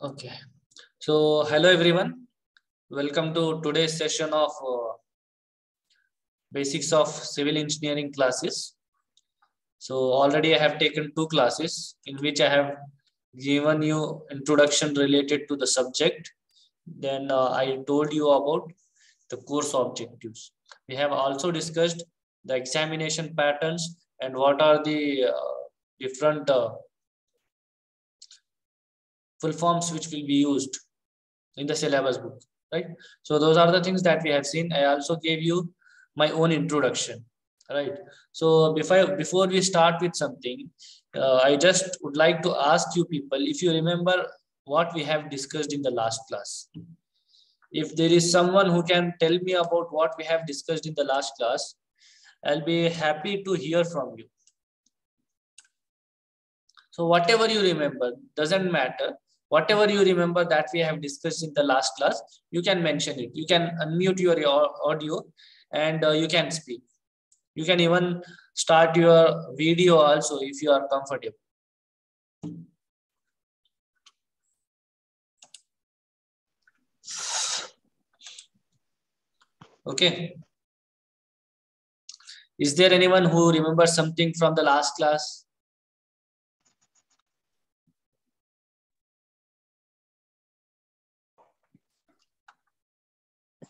Okay. So, hello everyone. Welcome to today's session of Basics of Civil Engineering classes. So, already I have taken two classes in which I have given you introduction related to the subject. Then I told you about the course objectives. We have also discussed the examination patterns and what are the different full forms which will be used in the syllabus book, right? So those are the things that we have seen. I also gave you my own introduction, right? So before we start with something, I just would like to ask you people if you remember what we have discussed in the last class. If there is someone who can tell me about what we have discussed in the last class, I'll be happy to hear from you. So whatever you remember, doesn't matter. Whatever you remember that we have discussed in the last class, you can mention it. You can unmute your audio and you can speak. You can even start your video also if you are comfortable. Okay. Is there anyone who remembers something from the last class?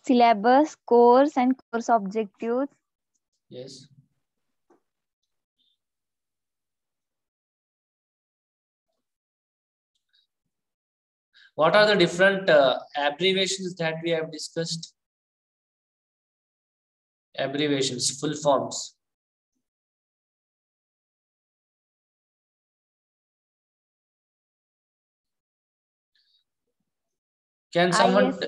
Syllabus, course and course objectives. Yes. What are the different abbreviations that we have discussed? Abbreviations, full forms. Can someone?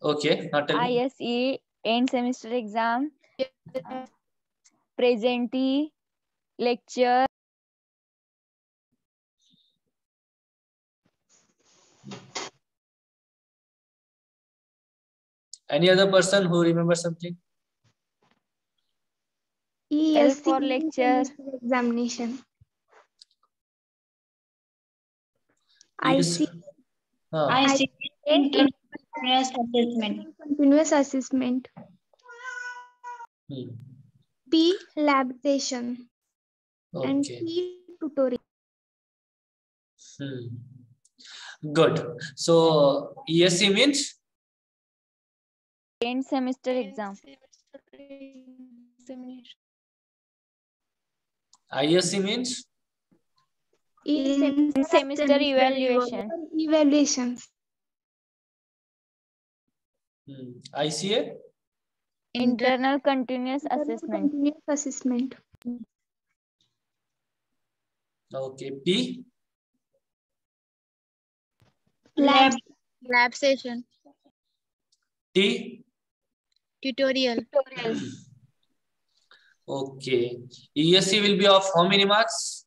Okay, not tell me. ISE, end semester exam, presentee, lecture. Any other person who remembers something? L for lecture. Examination. Yes. I see. Continuous assessment. Continuous assessment. P, lab session. Okay. And T, tutorial. Good. So ESC means? End semester exam. ISC means? In semester evaluation. Evaluations. ICA? Internal continuous assessment. Continuous assessment. Okay. P? Lab session. T? Tutorial. Okay. ESC will be of how many marks?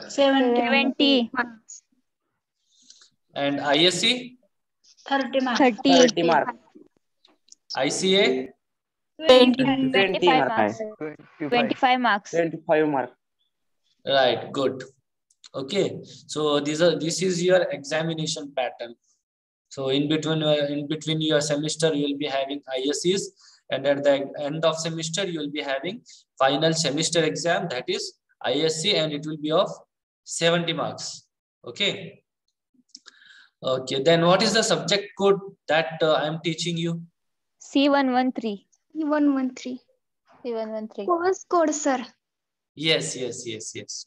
70. And ISC? 30 marks. 30 marks. ICA? 25 marks. 25 marks. 25 marks. Right. Good. Okay. So this is your examination pattern. So in between your semester, you will be having ISCs, and at the end of semester, you will be having final semester exam, that is ISC, and it will be of 70 marks. Okay. Okay. Then what is the subject code that I am teaching you? C113. C113. C113. Course code, sir. Yes.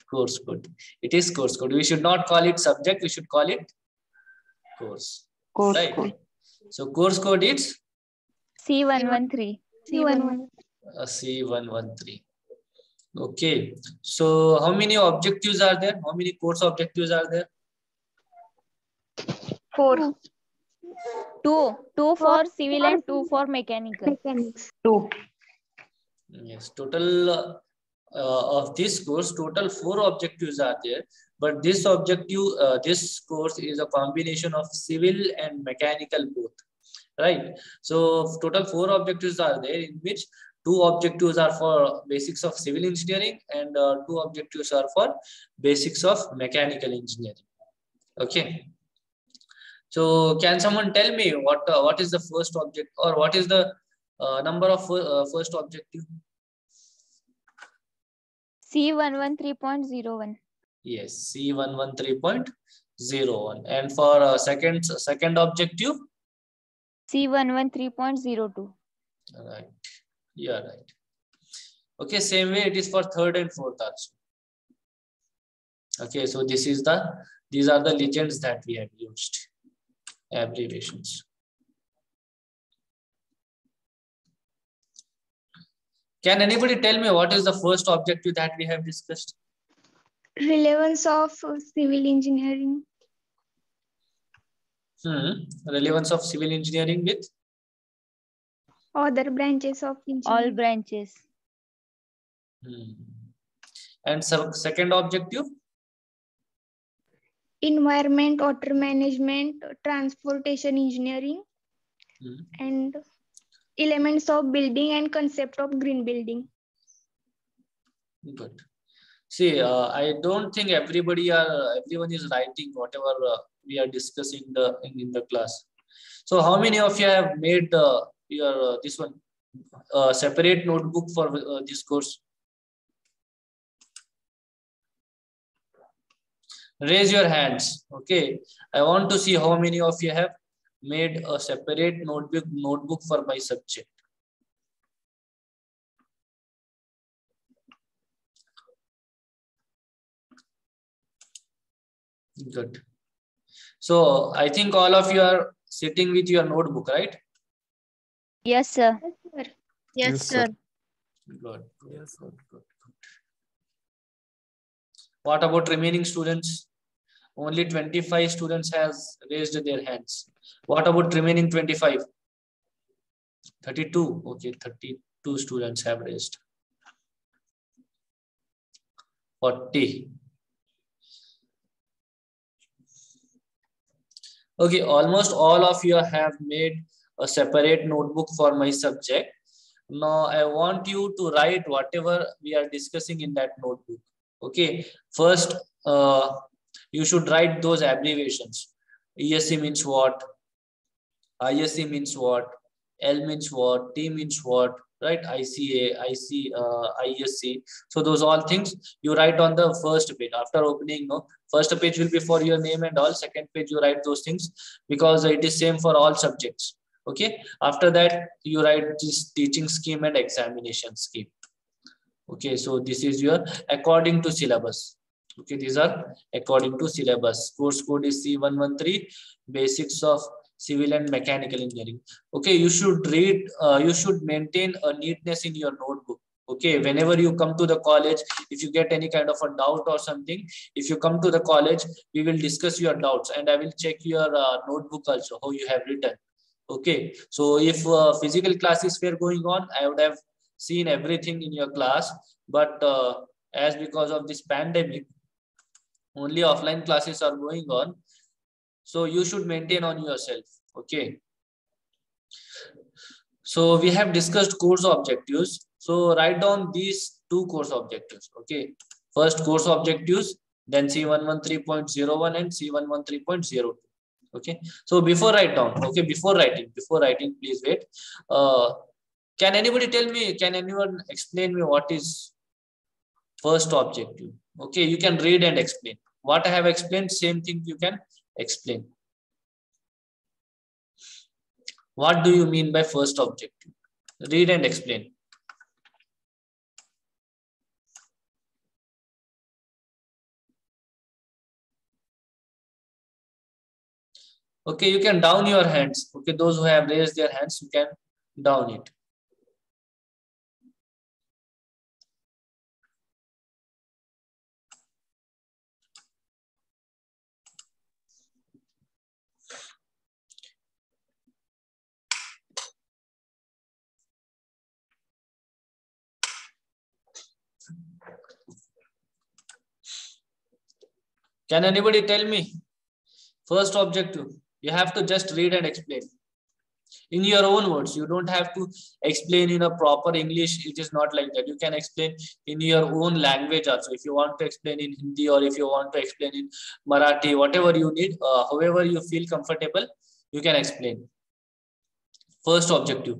Course code. It is course code. We should not call it subject. We should call it course. Right. Code. So course code is C113. C113. Okay. So how many objectives are there? How many course objectives are there? 4. 2 for civil and 2 for mechanical. Mechanics. 2. Yes. Total of this course, total 4 objectives are there. But this objective, this course is a combination of civil and mechanical both, right? So total 4 objectives are there, in which 2 objectives are for basics of civil engineering and 2 objectives are for basics of mechanical engineering. Okay. So can someone tell me what is the first object, or what is the number of first objective? C113.01. Yes, C113.01. And for second objective? C113.02. Right. Yeah, right. Okay, same way it is for third and fourth also. Okay, so these are the legends that we have used, abbreviations. Can anybody tell me what is the first objective that we have discussed? Relevance of civil engineering. Relevance of civil engineering with Other branches of engineering. All branches. And second objective? Environment, water management, transportation engineering, and elements of building and concept of green building. Good. See, I don't think everyone is writing whatever we are discussing in the class. So how many of you have made your this one separate notebook for this course? Raise your hands. Okay, I want to see how many of you have made a separate notebook for my subject. Good. So I think all of you are sitting with your notebook, right? Yes, sir. Yes, sir. Good. What about remaining students? Only 25 students has raised their hands. What about remaining 25? 32. Okay, 32 students have raised. 40. Okay, almost all of you have made a separate notebook for my subject. Now I want you to write whatever we are discussing in that notebook. Okay, first you should write those abbreviations. ESC means what? ISC means what? L means what? T means what? Right? ICA, ISC. So those all things you write on the first page after opening. No, first page will be for your name and all. Second page you write those things because it is same for all subjects. Okay. After that you write this teaching scheme and examination scheme. Okay. So this is your according to syllabus. Okay. These are according to syllabus. Course code is C113, basics of civil and mechanical engineering. Okay, you should read, you should maintain a neatness in your notebook. Okay, whenever you come to the college, if you get any kind of a doubt or something, if you come to the college, we will discuss your doubts and I will check your notebook also, how you have written. Okay, so if physical classes were going on, I would have seen everything in your class, but as because of this pandemic, only offline classes are going on. So you should maintain on yourself. Okay. So we have discussed course objectives. So write down these two course objectives. Okay. First course objectives, then C113.01 and C113.02. Okay. So before writing, please wait. Can anybody tell me, can anyone explain me what is first objective? Okay. You can read and explain. What I have explained, same thing you can explain. What do you mean by first objective? Read and explain. Okay, you can down your hands. Okay, those who have raised their hands, you can down it. Can anybody tell me? First objective, you have to just read and explain. in your own words. You don't have to explain in a proper English. It is not like that. You can explain in your own language also. If you want to explain in Hindi, or if you want to explain in Marathi, whatever you need, however you feel comfortable, you can explain. First objective.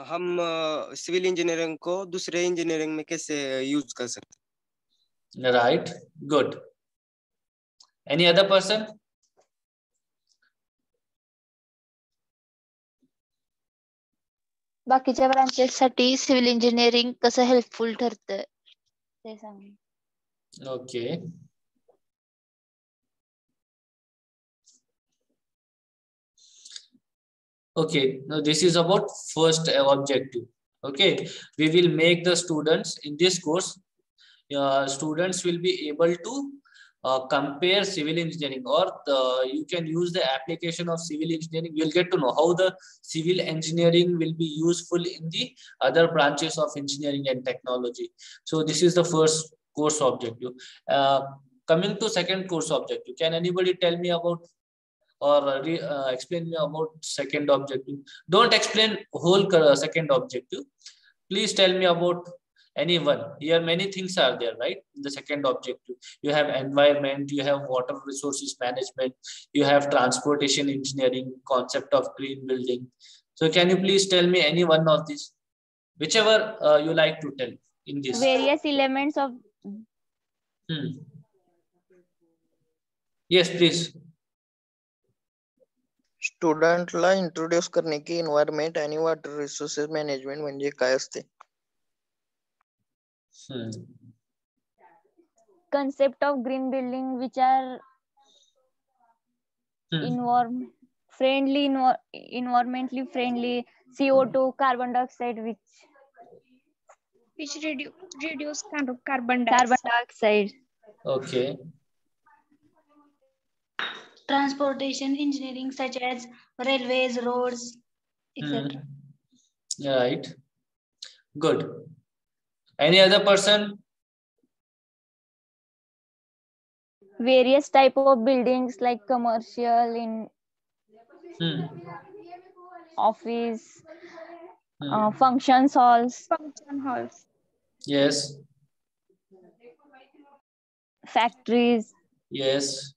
हम civil engineering को दूसरे engineering में कैसे use कर सकते हैं? Right, good. Any other person? बाकीच्या branches साठी सिव्हिल इंजिनिअरिंग कसं हेल्पफुल ठरतं ते सांग. Okay. Okay, now this is about first objective. Okay, we will make the students in this course, students will be able to compare civil engineering, or you can use the application of civil engineering. You'll get to know how the civil engineering will be useful in the other branches of engineering and technology. So this is the first course objective. Coming to second course objective, can anybody tell me about or explain me about second objective? Don't explain whole second objective. Please tell me about any one. Here many things are there, right? The second objective, you have environment, you have water resources management, you have transportation engineering, concept of green building. So can you please tell me any one of these, whichever you like to tell in this? Various elements of. Yes, please. स्टुडंटला introduce करणे की environment आणि water resources management म्हणजे काय असते? Concept of green building, which are environmentally friendly, CO2, carbon dioxide, which reduce carbon dioxide. Okay. Transportation engineering such as railways, roads, etc. Right. Good. Any other person? Various type of buildings like commercial, in office, function halls. Yes. Factories. Yes.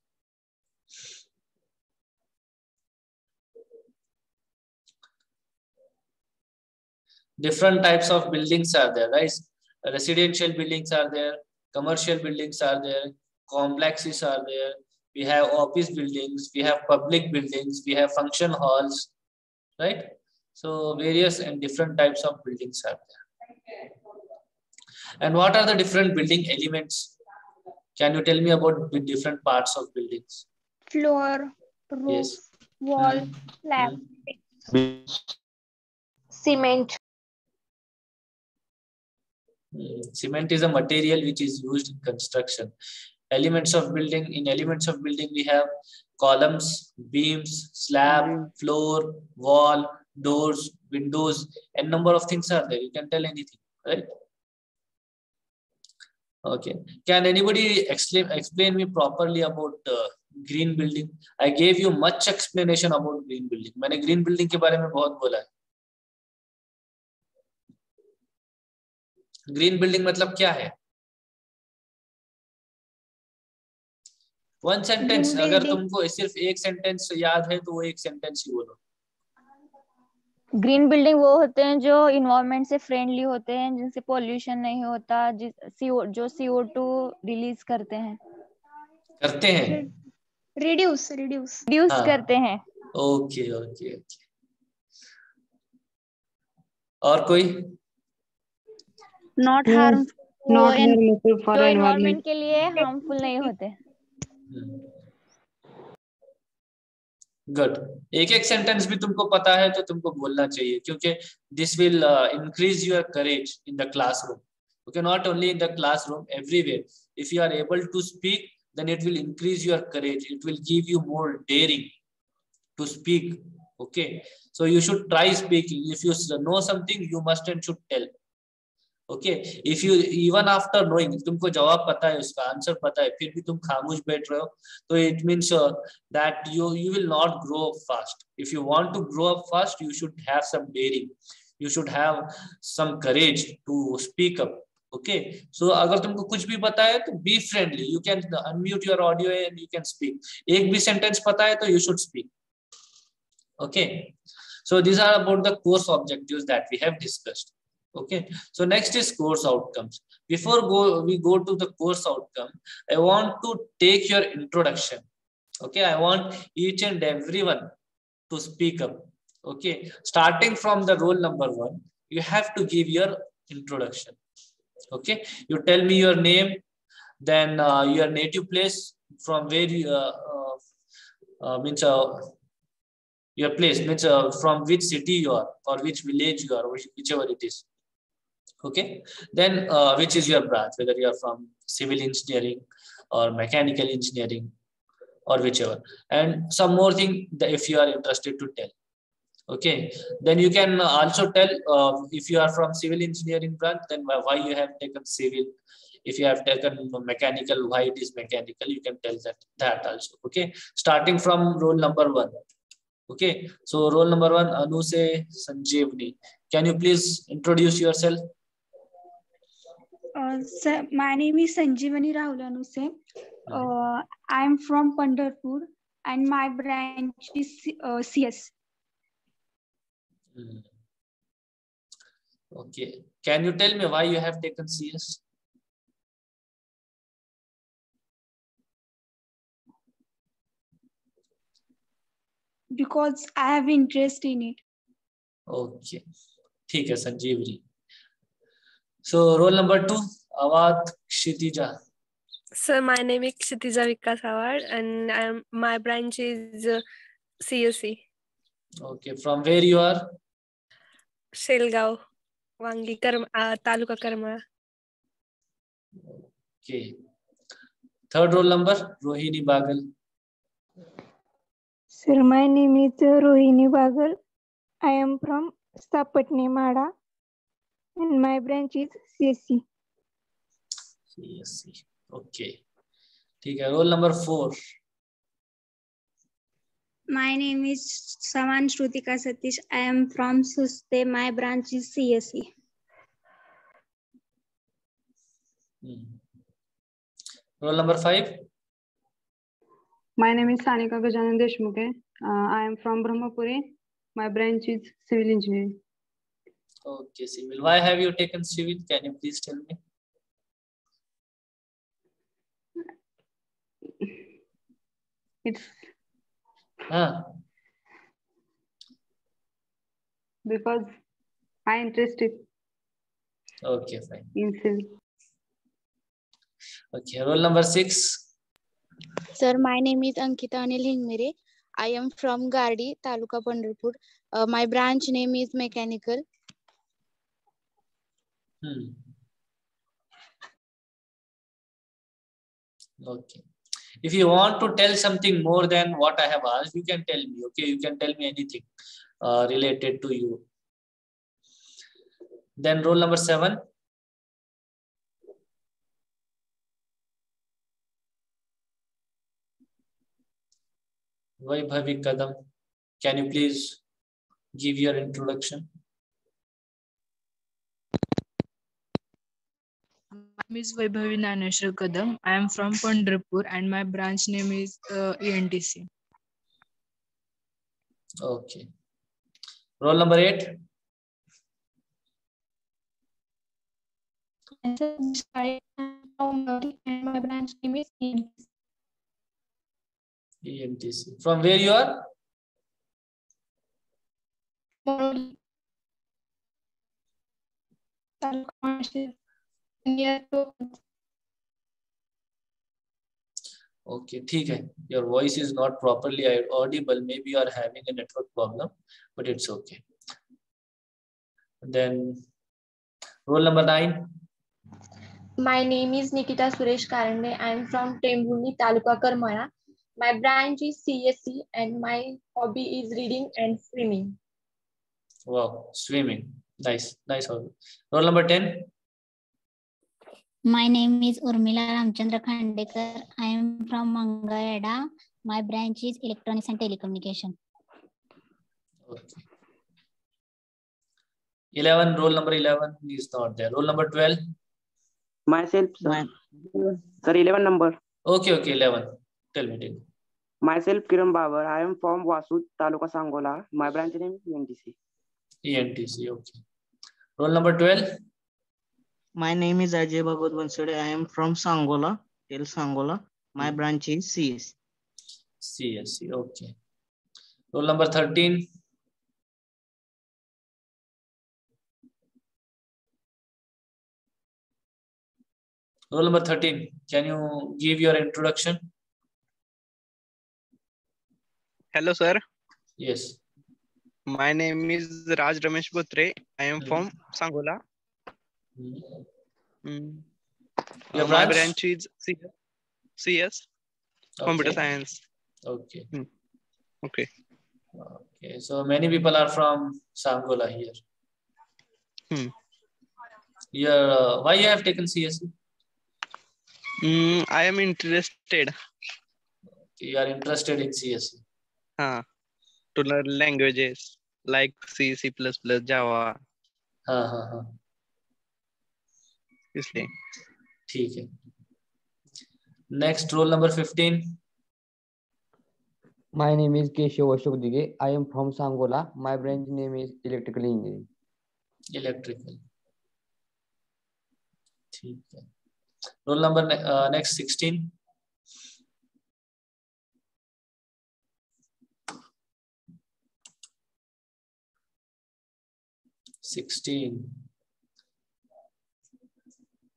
Different types of buildings are there, right? Residential buildings are there, commercial buildings are there, complexes are there, we have office buildings, we have public buildings, we have function halls, right? So various and different types of buildings are there. And what are the different building elements? Can you tell me about the different parts of buildings? Floor, roof, yes. Wall, slab, Cement. Cement is a material which is used in construction. Elements of building, in elements of building we have columns, beams, slab, floor, wall, doors, windows, and number of things are there. You can tell anything, right? Okay. Can anybody explain me properly about green building? I gave you much explanation about green building. मैंने green building के बारे में बहुत बोला है. Green building मतलब क्या है? One sentence. अगर तुमको सिर्फ एक सेंटेंस याद है तो वो एक सेंटेंस ही बोलो. ग्रीन बिल्डिंग वो होते हैं जो इन्वायरमेंट से फ्रेंडली होते हैं, जिनसे पोल्यूशन नहीं होता, जो CO2 रिलीज करते हैं. रिड्यूस करते हैं. Okay okay okay. और कोई? Not harmful for environment के लिए harmful नहीं होते. गुड. एक एक सेंटेंस भी तुमको पता है तो तुमको बोलना चाहिए, क्योंकि this will increase your courage in the classroom. Okay, not only in the classroom, everywhere. If you are able to speak, then it will increase your courage. It will give you more daring to speak. Okay, so you should try speaking. If you know something, you must and should tell. Okay if you even after knowing, तुमको जवाब पता है, उसका answer पता है, फिर भी तुम खामोश बैठ रहे हो, तो it means that you will not grow up fast. If you want to grow up fast, you should have some daring, you should have some courage to speak up. Okay, so अगर तुमको कुछ भी पता है तो be friendly, you can unmute your audio and you can speak. एक भी sentence पता है तो you should speak. Okay, so these are about the course objectives that we have discussed. Okay, so next is course outcomes. Before we go to the course outcome, I want to take your introduction. Okay, I want each and everyone to speak up. Okay, starting from the roll number 1, you have to give your introduction. Okay, you tell me your name, then your native place, from where you means your place means from which city you are or which village you are, whichever it is. Okay, then which is your branch, whether you are from civil engineering or mechanical engineering or whichever, and some more thing that if you are interested to tell. Okay, then you can also tell if you are from civil engineering branch, then why you have taken civil. If you have taken mechanical, why it is mechanical, you can tell that also. Okay, starting from roll number 1. Okay, so roll number 1, Anu se Sanjeevani, can you please introduce yourself? Sir, my name is Sanjeevani Rahul Anuse. I am from Pandharpur and my branch is CS. Okay, can you tell me why you have taken CS? Because I have interest in it. Okay, ठीक है संजीवनी. So roll number 2, Awad Kshitija. Sir, my name is Kshitija Vikas Awad and my branch is CSE. Okay, from where you are? Shelgaon, Wangi, Taluka Karmala. Okay. Third roll number, Rohini Bagal. Sir, my name is Rohini Bagal. I am from Sapatne Mada and my branch is CSC. CSC. Okay. ठीक है. Roll number 4. My name is Saman Shrutika Satish. I am from Suste. My branch is CSE. Roll number 5. My name is Sanika Gajanan Deshmukhe. I am from Brahmapuri. My branch is civil engineering. Okay, civil. Why have you taken civil? Can you please tell me? It's because I interested. Okay, fine. In civil. Okay, roll number 6. Sir, my name is Ankita Anil Hingmire. I am from Gardi, Taluka Pandharpur. My branch name is mechanical. Okay. If you want to tell something more than what I have asked, you can tell me. Okay, you can tell me anything related to you. Then roll number 7. Vaibhavi Kadam. Can you please give your introduction? My name is Vaibhavi Naneshwar Kadam. I am from Pandharpur and my branch name is ENTC. Okay. Roll number 8. I am from Modi and my branch name is ENTC. EMTC. From where you are? Modi. Near to. Okay, ठीक है. Your voice is not properly audible. Maybe you are having a network problem, but it's okay. Then roll number 9. My name is Nikita Suresh Karande. I am from Tembuni, Taluka Karmala. My branch is CSC and my hobby is reading and swimming. Wow, swimming. Nice, nice hobby. Roll number 10. My name is Urmila Ramchandra Khandekar. I am from Mangalwada. My branch is Electronics and Telecommunication. Okay. 11, roll number 11 is not there. Roll number 12. Myself, sir. Sir, 11 number. Okay, 11. Tell me. Myself, Kiran Babar. I am from Vasud, Taluka Sangola. My branch name is ENTC. ENTC, okay. Roll number 12. My name is Ajay Bhagat Bansade. I am from Sangola, El Sangola. My branch is CS. CSC, okay. Roll number 13. Roll number 13. Can you give your introduction? Hello, sir. Yes. My name is Raj Ramesh Botre. I am from Sangola. Your My branch? branch is CS, Computer Science. Okay. Okay. Okay. So many people are from Sangola here. Why you have taken CSE? I am interested. You are interested in CSE. To learn languages like C, C++, Java. इसलिए. ठीक है. Next, roll number 15. My name is Keshav Ashok Dige. I am from Sangola. My branch name is Electrical Engineering. Electrical. ठीक है. Roll number next 16.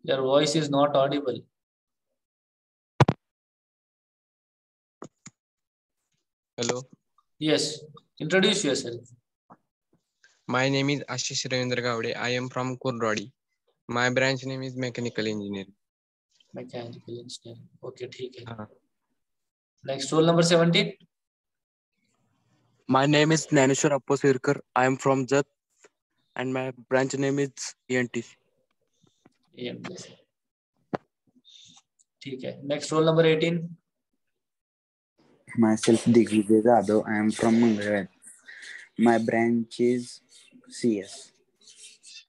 Your voice is not audible. Hello. Yes. Introduce yourself. My name is Ashish Ravindra Gowde. I am from Kurrwadi. My branch name is Mechanical Engineering. Mechanical Engineering. Okay, ठीक है. Next, roll number 17. My name is Naneshwar Apposirkar. I am from Jat and my branch name is ENTC. ENTC. ठीक है. Next, roll number 18. Myself Digvijay Jadhav. I am from Mangalwada. My branch is CS.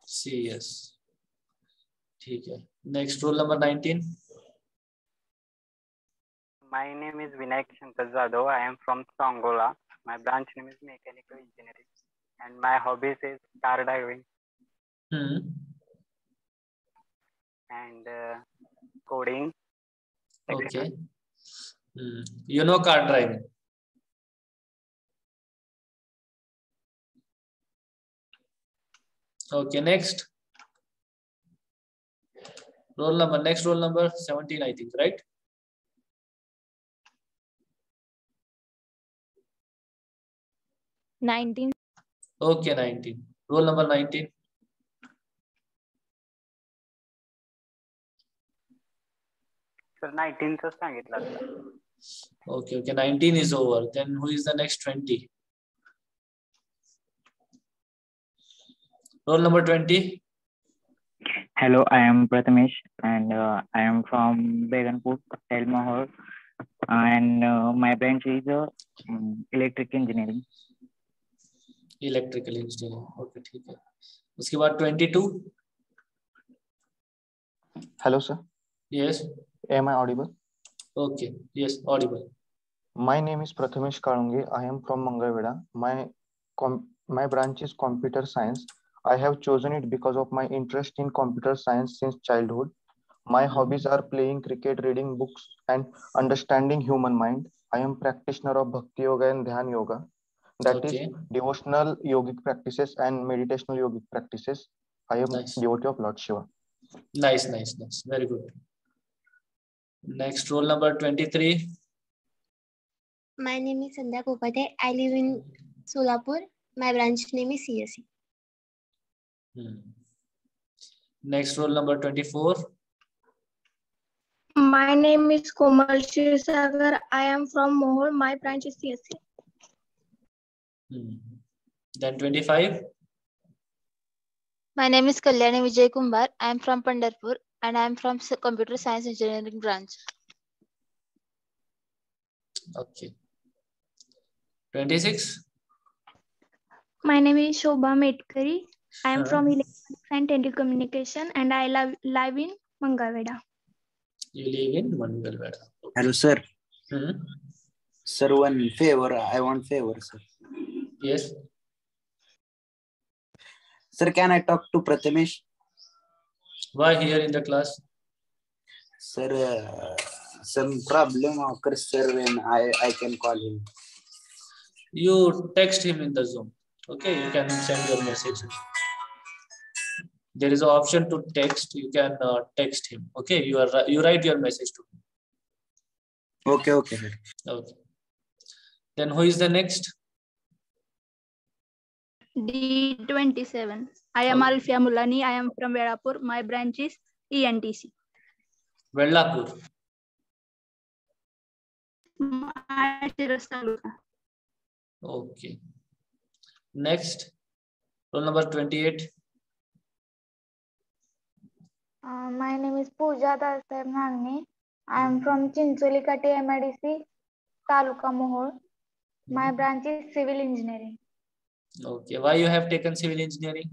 CS. ठीक है. Next, roll number 19. My name is Vinayak Shankar Jadhav. I am from Sangola. My branch name is Mechanical Engineering. And my hobbies is car driving. And coding. Okay. You know car driving. Okay, next. Next roll number 17, I think, right? $19. Okay, 19. Roll number 19. Sir, 19 च सांगितलं. Okay, 19 is over. Then who is the next 20? Roll number 20. Hello, I am Prathamesh and I am from Beganpur, Elmahor, and my branch is Electric Engineering. Electrical Engineering. Okay, ठीक है. उसके बाद 22. Hello, sir. Yes. Am I audible? Okay. Yes, audible. My name is Prathamesh Kalunge. I am from Mangalwada. My branch is Computer Science. I have chosen it because of my interest in computer science since childhood. My hobbies are playing cricket, reading books, and understanding human mind. I am practitioner of Bhakti Yoga and Dhyan Yoga. That is devotional yogic practices and meditational yogic practices. I am devotee of Lord Shiva. Nice. Very good. Next, roll number 23. My name is Sandhya Kopate. I live in Solapur. My branch name is CSE. Next, roll number 24. My name is Komal Shivsagar. I am from Mohol. My branch is CSE. Then 25. My name is Kalyani Vijay Kumbar. I am from Pandharpur. and I am from Computer Science Engineering branch. Okay. 26. My name is Shobha Metkari. I am from Electronics and Telecommunication, and I live in Mangalveda. You live in Mangalveda. Hello, sir. Hmm? Sir, one favor. I want favor, sir. Yes. Sir, can I talk to Prathamesh? Why here in the class? Sir, some problem occurs, sir, when I can call him. You text him in the Zoom. Okay, you can send your message. There is an option to text. You can text him. Okay, you write your message to him. Okay, okay. Okay. Then who is the next? D27. I am Alfia Mulani. I am from Vedapur. My branch is ENTC. Vedapur. Okay. Next, roll number 28. My name is Pooja Dalsab Nagni. I am from Chincholi Kati MIDC, Taluka Mohol. My branch is Civil Engineering. Okay. Why you have taken Civil Engineering?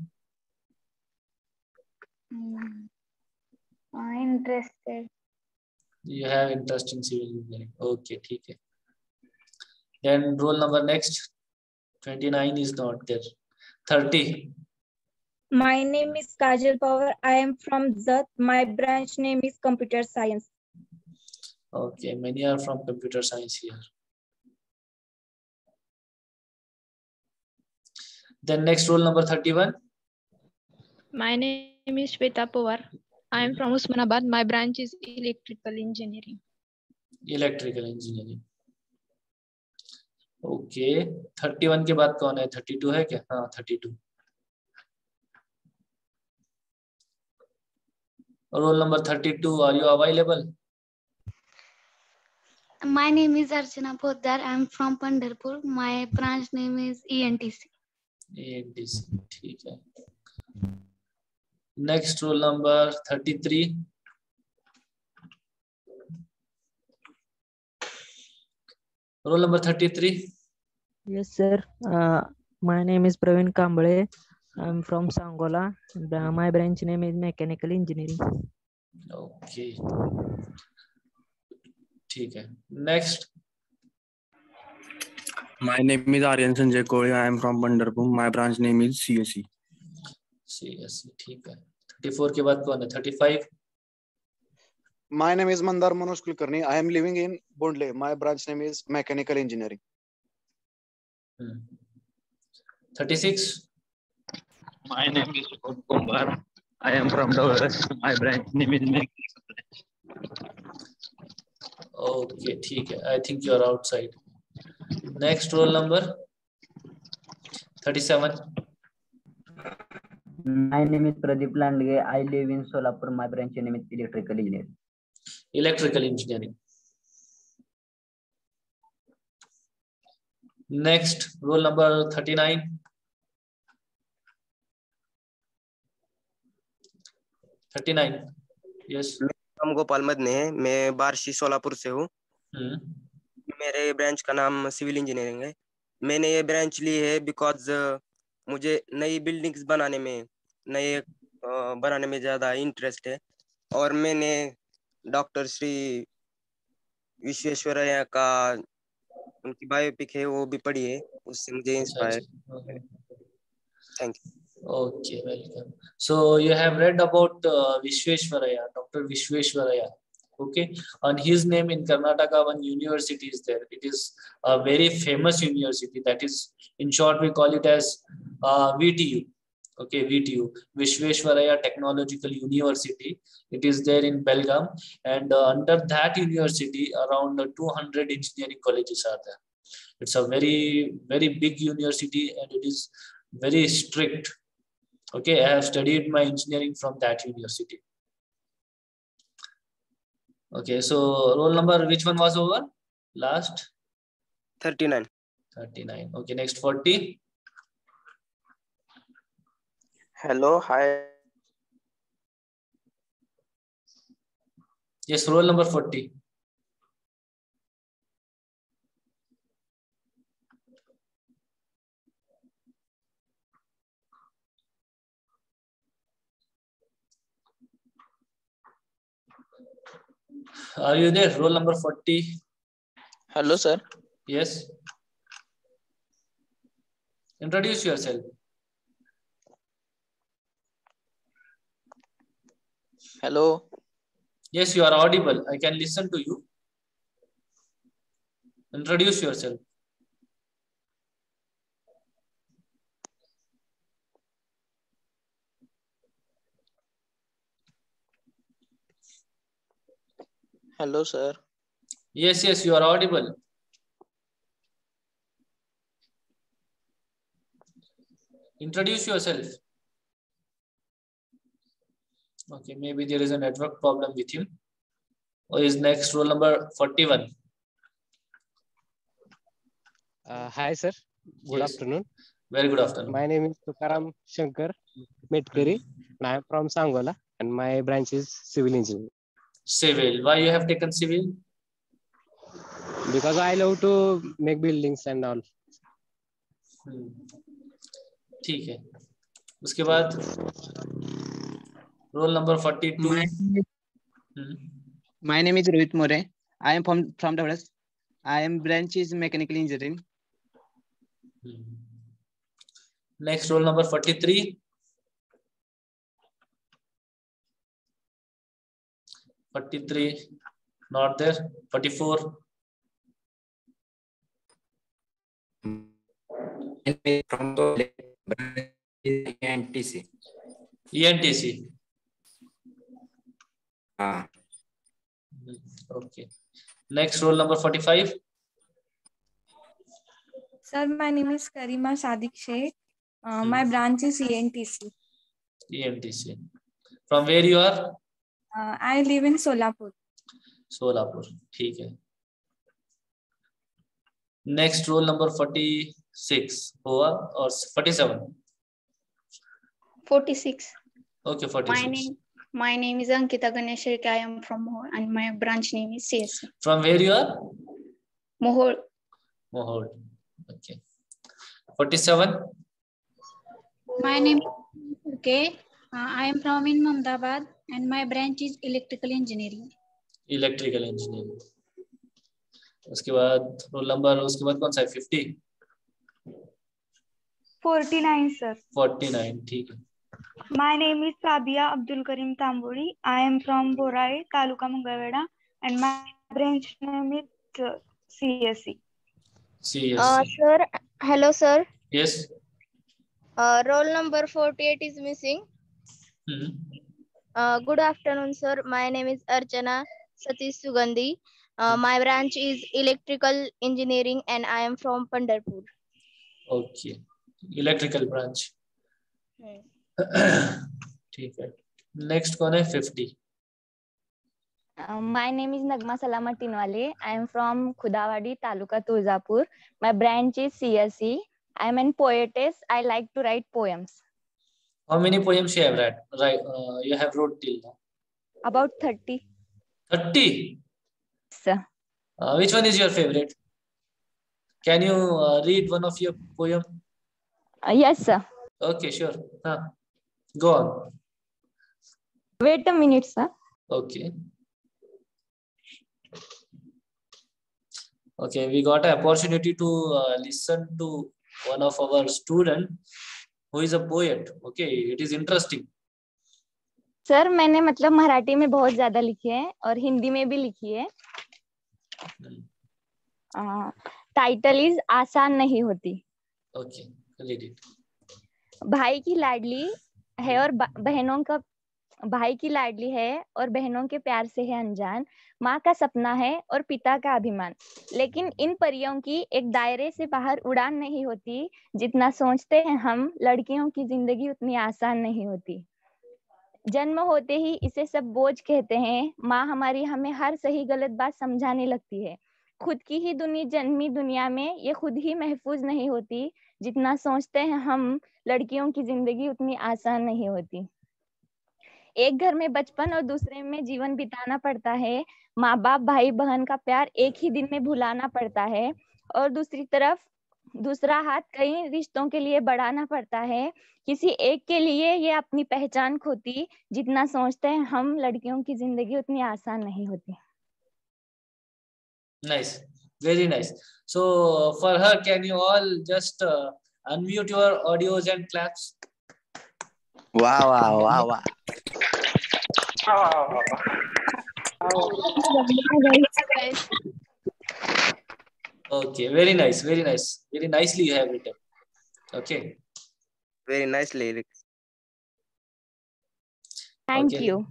Interested. You have interest in Civil Engineering. Okay, okay. Then roll number next. 29 is not there. 30. My name is Kajal Power. I am from Zat. My branch name is Computer Science. Okay, many are from Computer Science here. Then next roll number 31. My name is Shweta Pawar. I am from Usmanabad. My branch is Electrical Engineering. Electrical Engineering. Okay. 31 के बाद कौन है? 32 है क्या? हाँ, 32. Roll number 32. Are you available? My name is Archana Poddar. I am from Pandharpur. My branch name is ENTC. ENTC. ठीक है. Next roll number 33. Roll number 33. Yes, sir. My name is Praveen Kambale. I'm from Sangola. My branch name is Mechanical Engineering. Okay. ठीक है. Next. My name is Aryan Sanjay Kohli. I am from Pandharpur. My branch name is CSE. CSE. ठीक है. 34 के बाद कौन है? 35. My name is Mandar Manoj Kulkarni. I am living in Bondle. My branch name is Mechanical Engineering. 36. My name is Kumar. I am from Doveras. My branch name is Mechanical. Okay, ठीक है. I think you are outside. Next roll number 37. My name is Pradeep Landge. I live in Solapur. My branch name is Electrical Engineering. Electrical Engineering. Next, roll number 39. 39. Yes. नाम गोपाल मदने है. मैं बार्शी सोलापुर से हूँ. मेरे branch का नाम सिविल इंजीनियरिंग है. मैंने ये ब्रांच ली है बिकॉज मुझे नई बिल्डिंग्स बनाने में ज्यादा इंटरेस्ट है और मैंने डॉक्टर श्री विश्वेश्वरैया का उनकी बायोपिक है वो भी पढ़ी है. उससे मुझे inspire. Thank you. Okay, welcome. So you have read about Vishweshwaraya, Dr. Vishweshwaraya. Okay, on his name in Karnataka, one university is there. It is a very famous university. That is, in short, we call it as VTU. Okay, VTU, Vishweshwaraya Technological University. It is there in Belgaum, and under that university, around 200 engineering colleges are there. It's a very, very big university, and it is very strict. Okay, I have studied my engineering from that university. Okay, so roll number, which one was over? Last? 39. 39. Okay, next 40. Hello, hi. Yes, roll number 40. Are you there? Roll number 40. Hello, sir. Yes. Introduce yourself. Hello. Yes, you are audible. I can listen to you. Introduce yourself. Hello, sir. Yes, yes, you are audible. Introduce yourself. Okay, maybe there is a network problem with him. Or is next roll number 41? Hi, sir. Good Yes. afternoon. Very good afternoon. My name is Tukaram Shankar Metkari, and I am from Sangola, and my branch is civil engineering. Civil. Why you have taken civil? Because I love to make buildings and all. ठीक है. उसके बाद roll number 42. My name is Rohit More. I am from Dallas. I am branch is mechanical engineering. Next roll number 43. 43, not there. 44. From the ENTC. ENTC. Okay. Next roll number 45. Sir, my name is Karima Sadiq Sheikh. My branch is ENTC. ENTC. From where you are? I live in Solapur. Solapur. ठीक है. Next roll number 46. हुआ or 47? 46. Okay, 46. My name is Ankita Ganeshrik. I am from Mohol and my branch name is CSC. From where you are? Mohol. Mohol. Okay. 47. My name is okay. I am from in Ahmedabad and my branch is electrical engineering. Electrical engineering. उसके बाद roll number उसके बाद कौन सा है? 50. 49, sir. 49. ठीक है. My name is Sabia Abdul Karim Tamburi. I am from Borai, Taluka Mangalveda, and my branch name is CSC. CSC. Sir, hello, sir. Yes. Roll number 48 is missing. Good afternoon, sir. My name is Archana Satish Sugandhi. My branch is electrical engineering, and I am from Pandharpur. Okay. Electrical branch. ठीक है. Next कौन है? 50. My name is Nagma Salama Tinwale. I am from Khudawadi, Taluka Tulzapur. My branch is CSE. I am a poetess. I like to write poems. How many poems you have read? You have wrote till now? About 30. 30? Sir. Which one is your favorite? Can you read one of your poem? Yes, sir. Okay, sure. Go on. Wait a minute, sir. Okay. Okay, we got an opportunity to listen to one of our student who is a poet. Okay, it is interesting. Sir मैंने मतलब मराठी में बहुत ज्यादा लिखी है और हिंदी में भी लिखी है. टाइटल इज आसान नहीं होती. Okay, read it. भाई की लाडली है और बहनों का भाई की लाडली है और बहनों के प्यार से है अनजान. माँ का सपना है और पिता का अभिमान. लेकिन इन परियों की एक दायरे से बाहर उड़ान नहीं होती. जितना सोचते हैं हम लड़कियों की जिंदगी उतनी आसान नहीं होती. जन्म होते ही इसे सब बोझ कहते हैं. माँ हमारी हमें हर सही गलत बात समझाने लगती है. खुद की ही जन्मी दुनिया में ये खुद ही महफूज नहीं होती. जितना सोचते हैं हम लड़कियों की जिंदगी उतनी आसान नहीं होती. एक घर में बचपन और दूसरे में जीवन बिताना पड़ता है। माँ बाप भाई बहन का प्यार एक ही दिन में भुलाना पड़ता है, और दूसरी तरफ दूसरा हाथ कई रिश्तों के लिए बढ़ाना पड़ता है। किसी एक के लिए ये अपनी पहचान खोती, जितना सोचते हैं हम लड़कियों की जिंदगी उतनी आसान नहीं होती। Nice, very nice. So for her, can you all just unmute your audios and claps? Wow, wow, wow, wow. Okay, very nice, very nice, very nicely you have written. Okay, very nicely. Thank okay. you.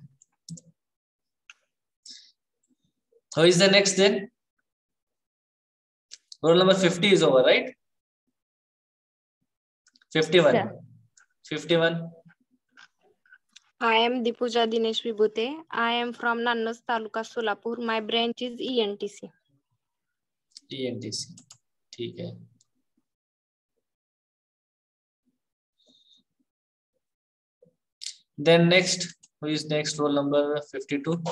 Who is the next then? Roll number 50 is over, right? 51. Sir. 51. I am Dipuja Dinesh Vibhute. I am from Nannas Taluka, Solapur. My branch is ENTC. ENTC. ठीक है. Then next, who is next? Roll number 52.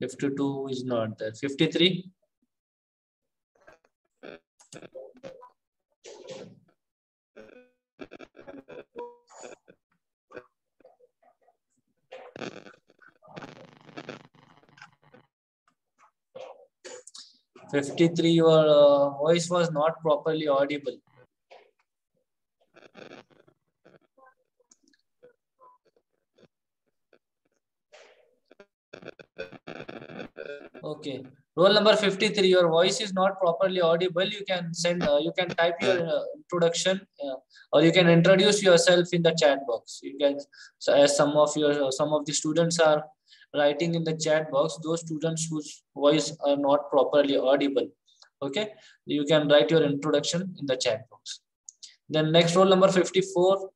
Is not there. 53. Your voice was not properly audible. Okay. Roll number 53. Your voice is not properly audible. You can send. You can type your introduction, or you can introduce yourself in the chat box. You can, so as some of the students are writing in the chat box. Those students whose voice are not properly audible, okay, you can write your introduction in the chat box. Then next, roll number 54.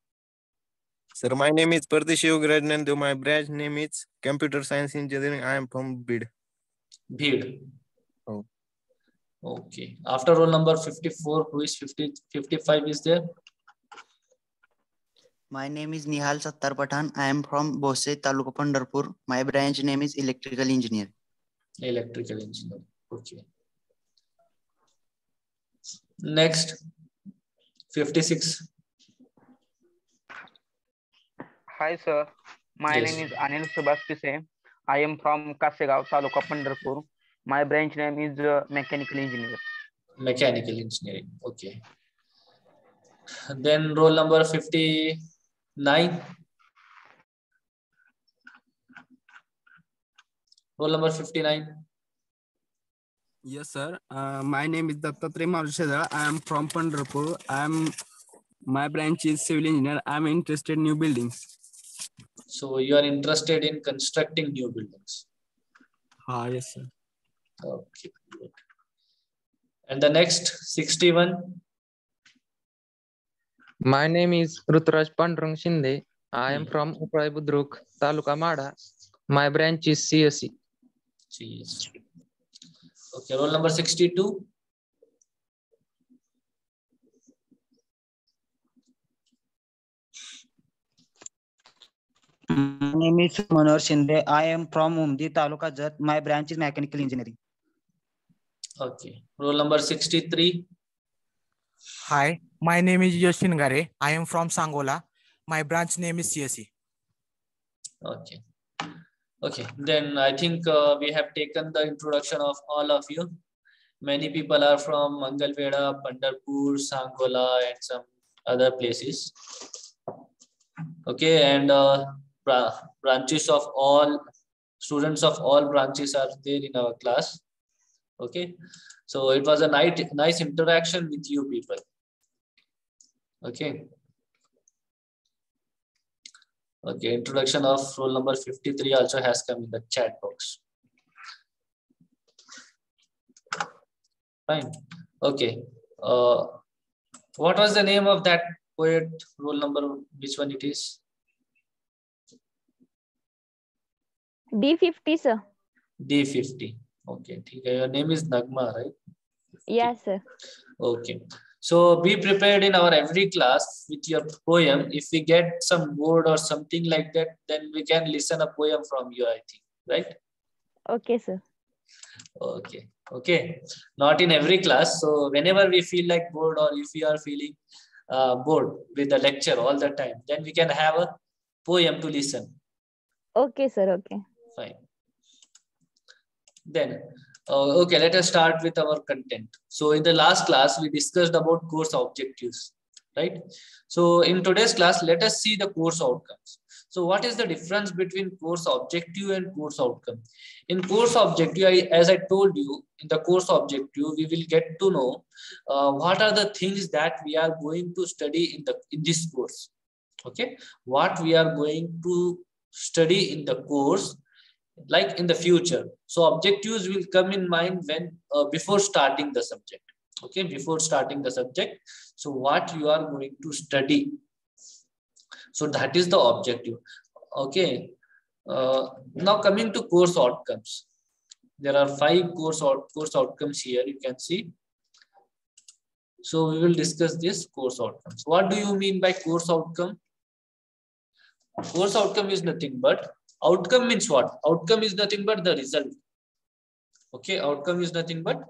Sir, my name is Pardesh Yogarajnandu. My branch name is Computer Science Engineering. I am from Bid. Bid. Oh. Okay. After roll number 54, who is 55 is there? My name is Nihal Sattar Pathan. I am from Bose, Taluka Pandharpur. My branch name is Electrical Engineer. Electrical Engineer. Okay. Next, 56. Hi, sir. My Yes. name is Anil Subhash Pise. I am from Kasegaon, Taluka Pandharpur. My branch name is Mechanical Engineer. Mechanical Engineering. Okay. Then roll number 59. Roll number 59. Yes, sir. My name is Dattatreya Marushadra. I am from Pandharpur. My branch is civil engineer. I am interested in new buildings. So you are interested in constructing new buildings. Yes, sir. Okay. Good. And the next 61. My name is Rutraj Pandurang Shinde. I am from Uprai Budruk, Taluka Mada. My branch is CSE. CSE. Okay, roll number 62. My name is Manohar Shinde. I am from Umdi, Taluka Jat. My branch is Mechanical Engineering. Okay. Roll number 63. Hi, my name is Yoshin Gare. I am from Sangola. My branch name is CSE. Okay. Okay. Then I think we have taken the introduction of all of you. Many people are from Mangalveda, Pandharpur, Sangola, and some other places. Okay. And branches of all, students of all branches are there in our class. Okay. So it was a nice interaction with you people. Okay. Okay, introduction of roll number 53 also has come in the chat box. Fine. Okay. What was the name of that poet? Roll number, which one it is? D50, sir. D50. Okay. Your name is Nagma, right? 50. Yes, sir. Okay. So be prepared in our every class with your poem. If we get some word or something like that, then we can listen a poem from you, I think, right? Okay, sir. Okay. Okay. Not in every class. So whenever we feel like bored, or if we are feeling bored with the lecture all the time, then we can have a poem to listen. Okay, sir. Okay. Fine. Then, okay, let us start with our content. So in the last class, we discussed about course objectives, right? So in today's class, let us see the course outcomes. So what is the difference between course objective and course outcome? In course objective, as I told you, in the course objective, we will get to know what are the things that we are going to study in this course. Okay, what we are going to study in the course, like in the future. So objectives will come in mind when before starting the subject. Okay, before starting the subject. So what you are going to study. So that is the objective. Okay. Now coming to course outcomes. There are 5 course outcomes here. You can see. So we will discuss this course outcomes. What do you mean by course outcome? Course outcome is nothing but outcome means what? Outcome is nothing but the result. Okay, outcome is nothing but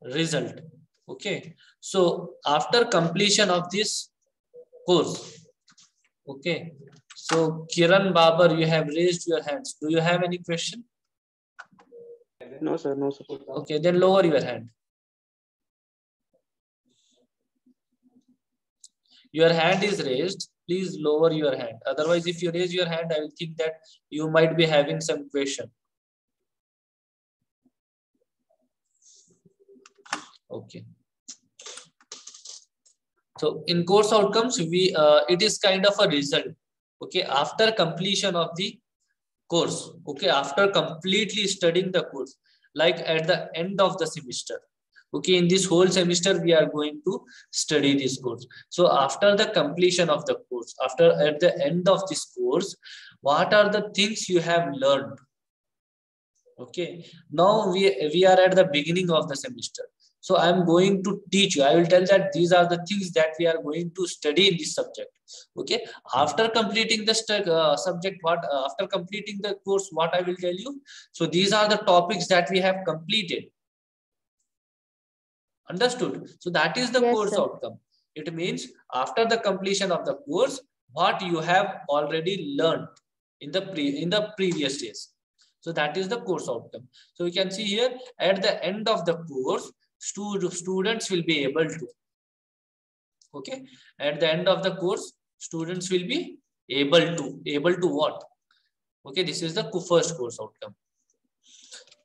result. Okay, so after completion of this course, okay, so Kiran Babar, you have raised your hands. Do you have any question? No, sir. No, sir. Okay, then lower your hand. Your hand is raised. Please lower your hand. Otherwise, if you raise your hand, I will think that you might be having some question. Okay. So in course outcomes, it is kind of a result. Okay, after completion of the course. Okay, after completely studying the course, like at the end of the semester. Okay, in this whole semester, we are going to study this course. So after the completion of the course, at the end of this course, what are the things you have learned? Okay, now we are at the beginning of the semester. So I am going to teach you. I will tell that these are the things that we are going to study in this subject. Okay, after completing the subject, after completing the course, what I will tell you. So these are the topics that we have completed. Understood? So that is the course outcome. It means after the completion of the course, what you have already learned in the previous days. So that is the course outcome. So you can see here at the end of the course, students will be able to. Okay, at the end of the course, students will be able to what? Okay, this is the first course outcome.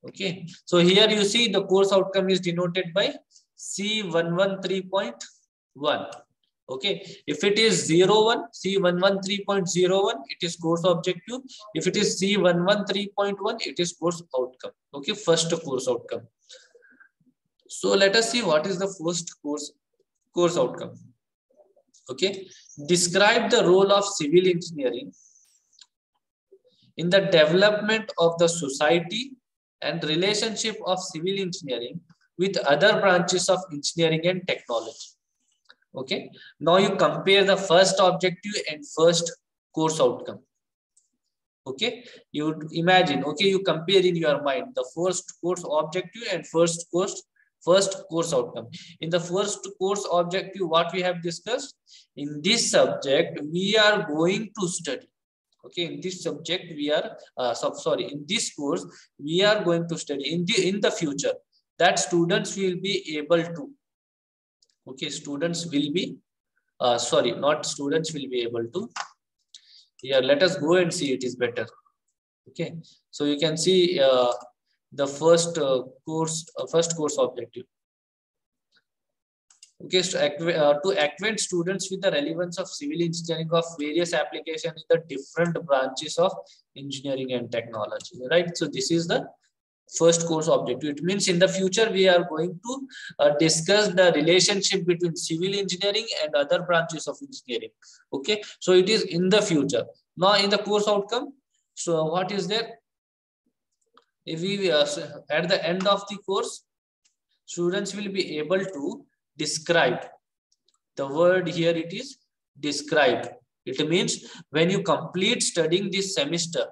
Okay, so here you see the course outcome is denoted by C113.1. Okay, if it is 01, C113.01, it is course objective. If it is C113.1, it is course outcome. Okay, first course outcome. So let us see what is the first course outcome. Okay, describe the role of civil engineering in the development of the society and relationship of civil engineering with other branches of engineering and technology. Okay, now you compare the first objective and first course outcome. Okay, you imagine, okay, you compare in your mind the first course objective and first course outcome. In the first course objective, what we have discussed, in this subject we are going to study. Okay, in this subject we are in this course we are going to study in the future that students will be able to. Okay, students will be not students will be able to. Here, let us go and see, it is better. Okay, so you can see the first course objective. Okay, so to acquaint students with the relevance of civil engineering of various applications in the different branches of engineering and technology, right? So this is the first course objective. It means in the future we are going to discuss the relationship between civil engineering and other branches of engineering. Okay, so it is in the future. Now in the course outcome, so what is there? If we at the end of the course, students will be able to described. The word here it is described. It means when you complete studying this semester,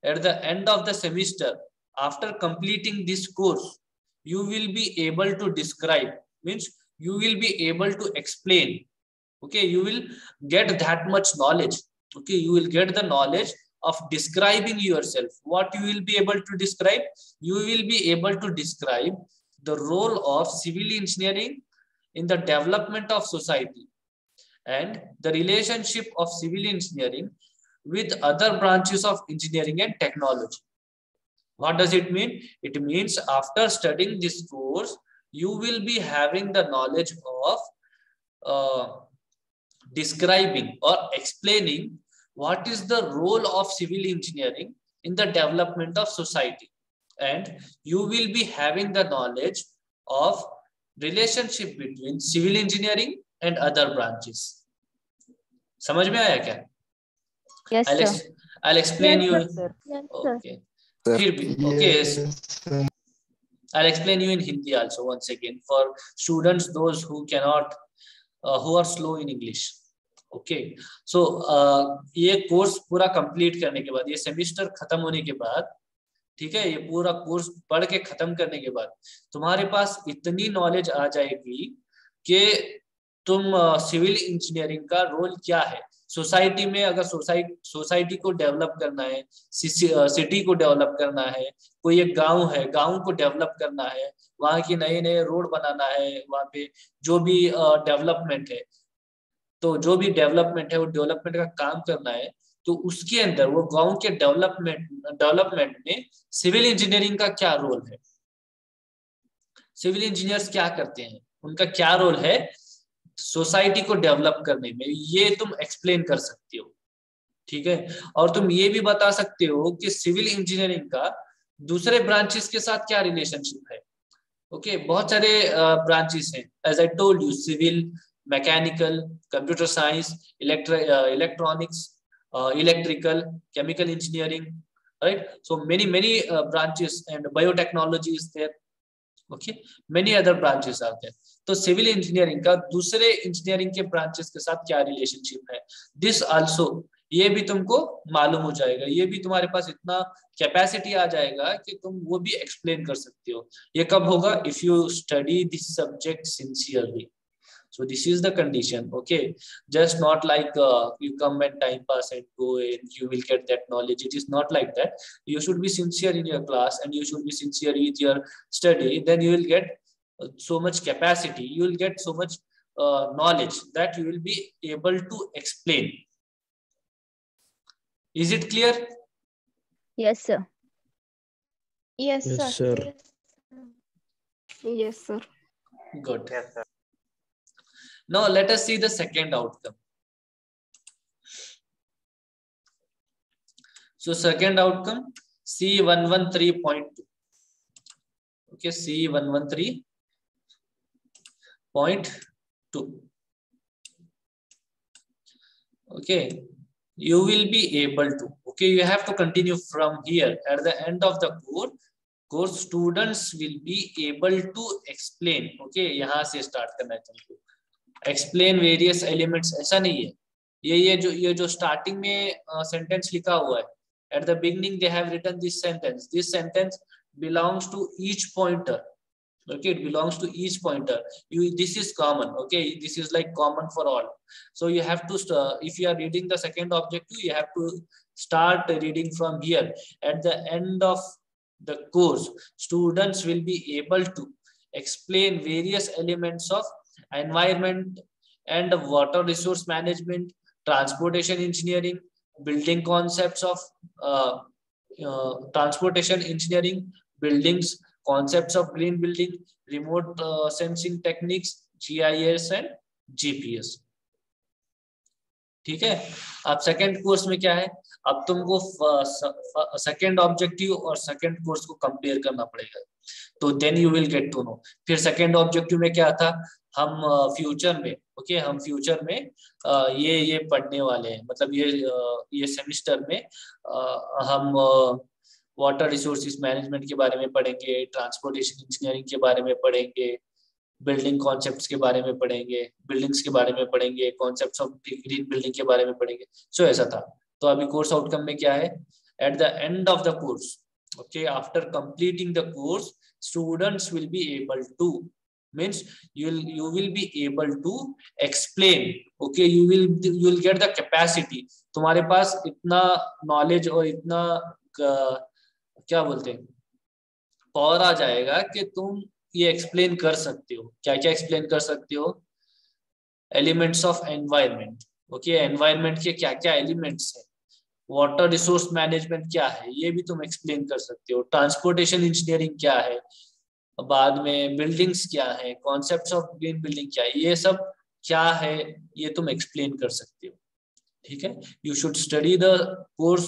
at the end of the semester, after completing this course, you will be able to describe, means you will be able to explain. Okay, you will get that much knowledge. Okay, you will get the knowledge of describing yourself. What you will be able to describe? You will be able to describe the role of civil engineering in the development of society and the relationship of civil engineering with other branches of engineering and technology. What does it mean? It means after studying this course, you will be having the knowledge of describing or explaining what is the role of civil engineering in the development of society, and you will be having the knowledge of relationship between civil engineering and other branches. समझ में आया क्या? Yes, sir. I'll explain you. Yes, sir. Okay. फिर भी okay. I'll explain you in Hindi also once again for students, those who cannot, who are slow in English. Okay. So ये course पूरा complete करने के बाद, ये semester खत्म होने के बाद, ठीक है, ये पूरा कोर्स पढ़ के खत्म करने के बाद तुम्हारे पास इतनी नॉलेज आ जाएगी कि तुम सिविल इंजीनियरिंग का रोल क्या है सोसाइटी में, अगर सोसाइटी को डेवलप करना है, सिटी को डेवलप करना है, कोई एक गांव है, गांव को डेवलप करना है, वहां की नए नए रोड बनाना है, वहां पे जो भी डेवलपमेंट है, तो जो भी डेवलपमेंट है वो डेवलपमेंट का काम करना है, तो उसके अंदर वो गांव के डेवलपमेंट में सिविल इंजीनियरिंग का क्या रोल है, सिविल इंजीनियर्स क्या करते हैं, उनका क्या रोल है सोसाइटी को डेवलप करने में, ये तुम एक्सप्लेन कर सकते हो, ठीक है। और तुम ये भी बता सकते हो कि सिविल इंजीनियरिंग का दूसरे ब्रांचेस के साथ क्या रिलेशनशिप है। ओके, बहुत सारे ब्रांचेस हैं, as I told you, civil, mechanical, computer science, electronics, electrical, chemical engineering, right? So many branches, and biotechnology is there. Okay, many other branches are there. तो सिविल इंजीनियरिंग का दूसरे engineering के branches के साथ क्या relationship है, this also, ये भी तुमको मालूम हो जाएगा, ये भी तुम्हारे पास इतना कैपेसिटी आ जाएगा कि तुम वो भी एक्सप्लेन कर सकते हो। ये कब होगा? If you study this subject sincerely. So this is the condition. Okay, just not like you come and time pass and go and you will get that knowledge. It is not like that. You should be sincere in your class and you should be sincere with your study. Then you will get so much capacity. You will get so much knowledge that you will be able to explain. Is it clear? Yes, sir. Yes, sir. Yes, sir. Yes, sir. Good. Yes, sir. Now let us see the second outcome. So second outcome, C113.2. Okay, C113.2. Okay, you will be able to, okay, you have to continue from here. At the end of the course students will be able to explain. Okay, यहाँ से start करना है तुमको, explain various elements, ऐसा नहीं है, ये जो स्टार्टिंग में सेंटेंस लिखा हुआ है, at the beginning they have written this sentence belongs to each pointer. Okay, it belongs to each pointer. This is common. Okay, this is like common for all. So you have to if you are reading the second objective, you have to start reading from here. At the end of the course, students will be able to explain various elements of environment and water resource management, transportation engineering, building concepts of transportation engineering, buildings, concepts of green building, remote sensing techniques, GIS and GPS. ठीक है। अब second course में क्या है, अब तुमको second objective और second course को कंपेयर करना पड़ेगा, तो then you will get to know. फिर सेकेंड ऑब्जेक्टिव में क्या था, हम फ्यूचर में, ओके, हम फ्यूचर में ये पढ़ने वाले हैं, मतलब ये सेमिस्टर में हम वाटर रिसोर्सेज मैनेजमेंट के बारे में पढ़ेंगे, ट्रांसपोर्टेशन इंजीनियरिंग के बारे में पढ़ेंगे, बिल्डिंग कॉन्सेप्ट्स के बारे में पढ़ेंगे, बिल्डिंग्स के बारे में पढ़ेंगे, कॉन्सेप्ट्स ऑफ ग्रीन बिल्डिंग के बारे में पढ़ेंगे। सो ऐसा था। तो अभी कोर्स आउटकम में क्या है, at the end of the course, okay, after completing the course students will be able to, means you will be able to explain, okay, you will get the capacity, तुम्हारे पास इतना knowledge और इतना क्या बोलते हैं पावर आ जाएगा कि तुम ये एक्सप्लेन कर सकते हो। क्या क्या एक्सप्लेन कर सकते हो, elements of environment, okay, environment के क्या क्या एलिमेंट्स है, वाटर रिसोर्स मैनेजमेंट क्या है ये भी तुम एक्सप्लेन कर सकते हो, ट्रांसपोर्टेशन इंजीनियरिंग क्या है, बाद में बिल्डिंग्स क्या है, कॉन्सेप्ट्स ऑफ ग्रीन बिल्डिंग क्या है, ये सब क्या है ये तुम एक्सप्लेन कर सकते हो। ठीक है, you should study the course